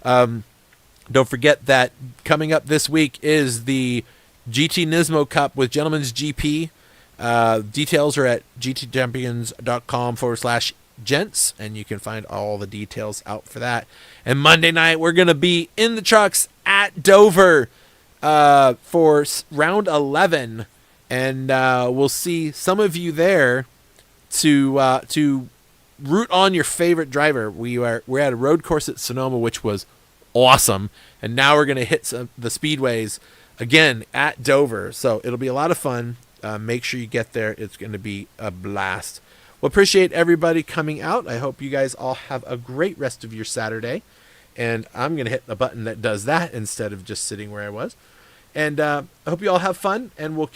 Don't forget that coming up this week is the GT Nismo Cup with Gentlemen's GP. Details are at gtchampions.com/gents, and you can find all the details out for that. And Monday night, we're going to be in the trucks at Dover for round 11, and we'll see some of you there to root on your favorite driver. We're at a road course at Sonoma, which was awesome, and now we're going to hit the speedways again at Dover, so it'll be a lot of fun. Make sure you get there. It's going to be a blast. Well, appreciate everybody coming out. I hope you guys all have a great rest of your Saturday, and I'm going to hit the button that does that instead of just sitting where I was. And I hope you all have fun, and we'll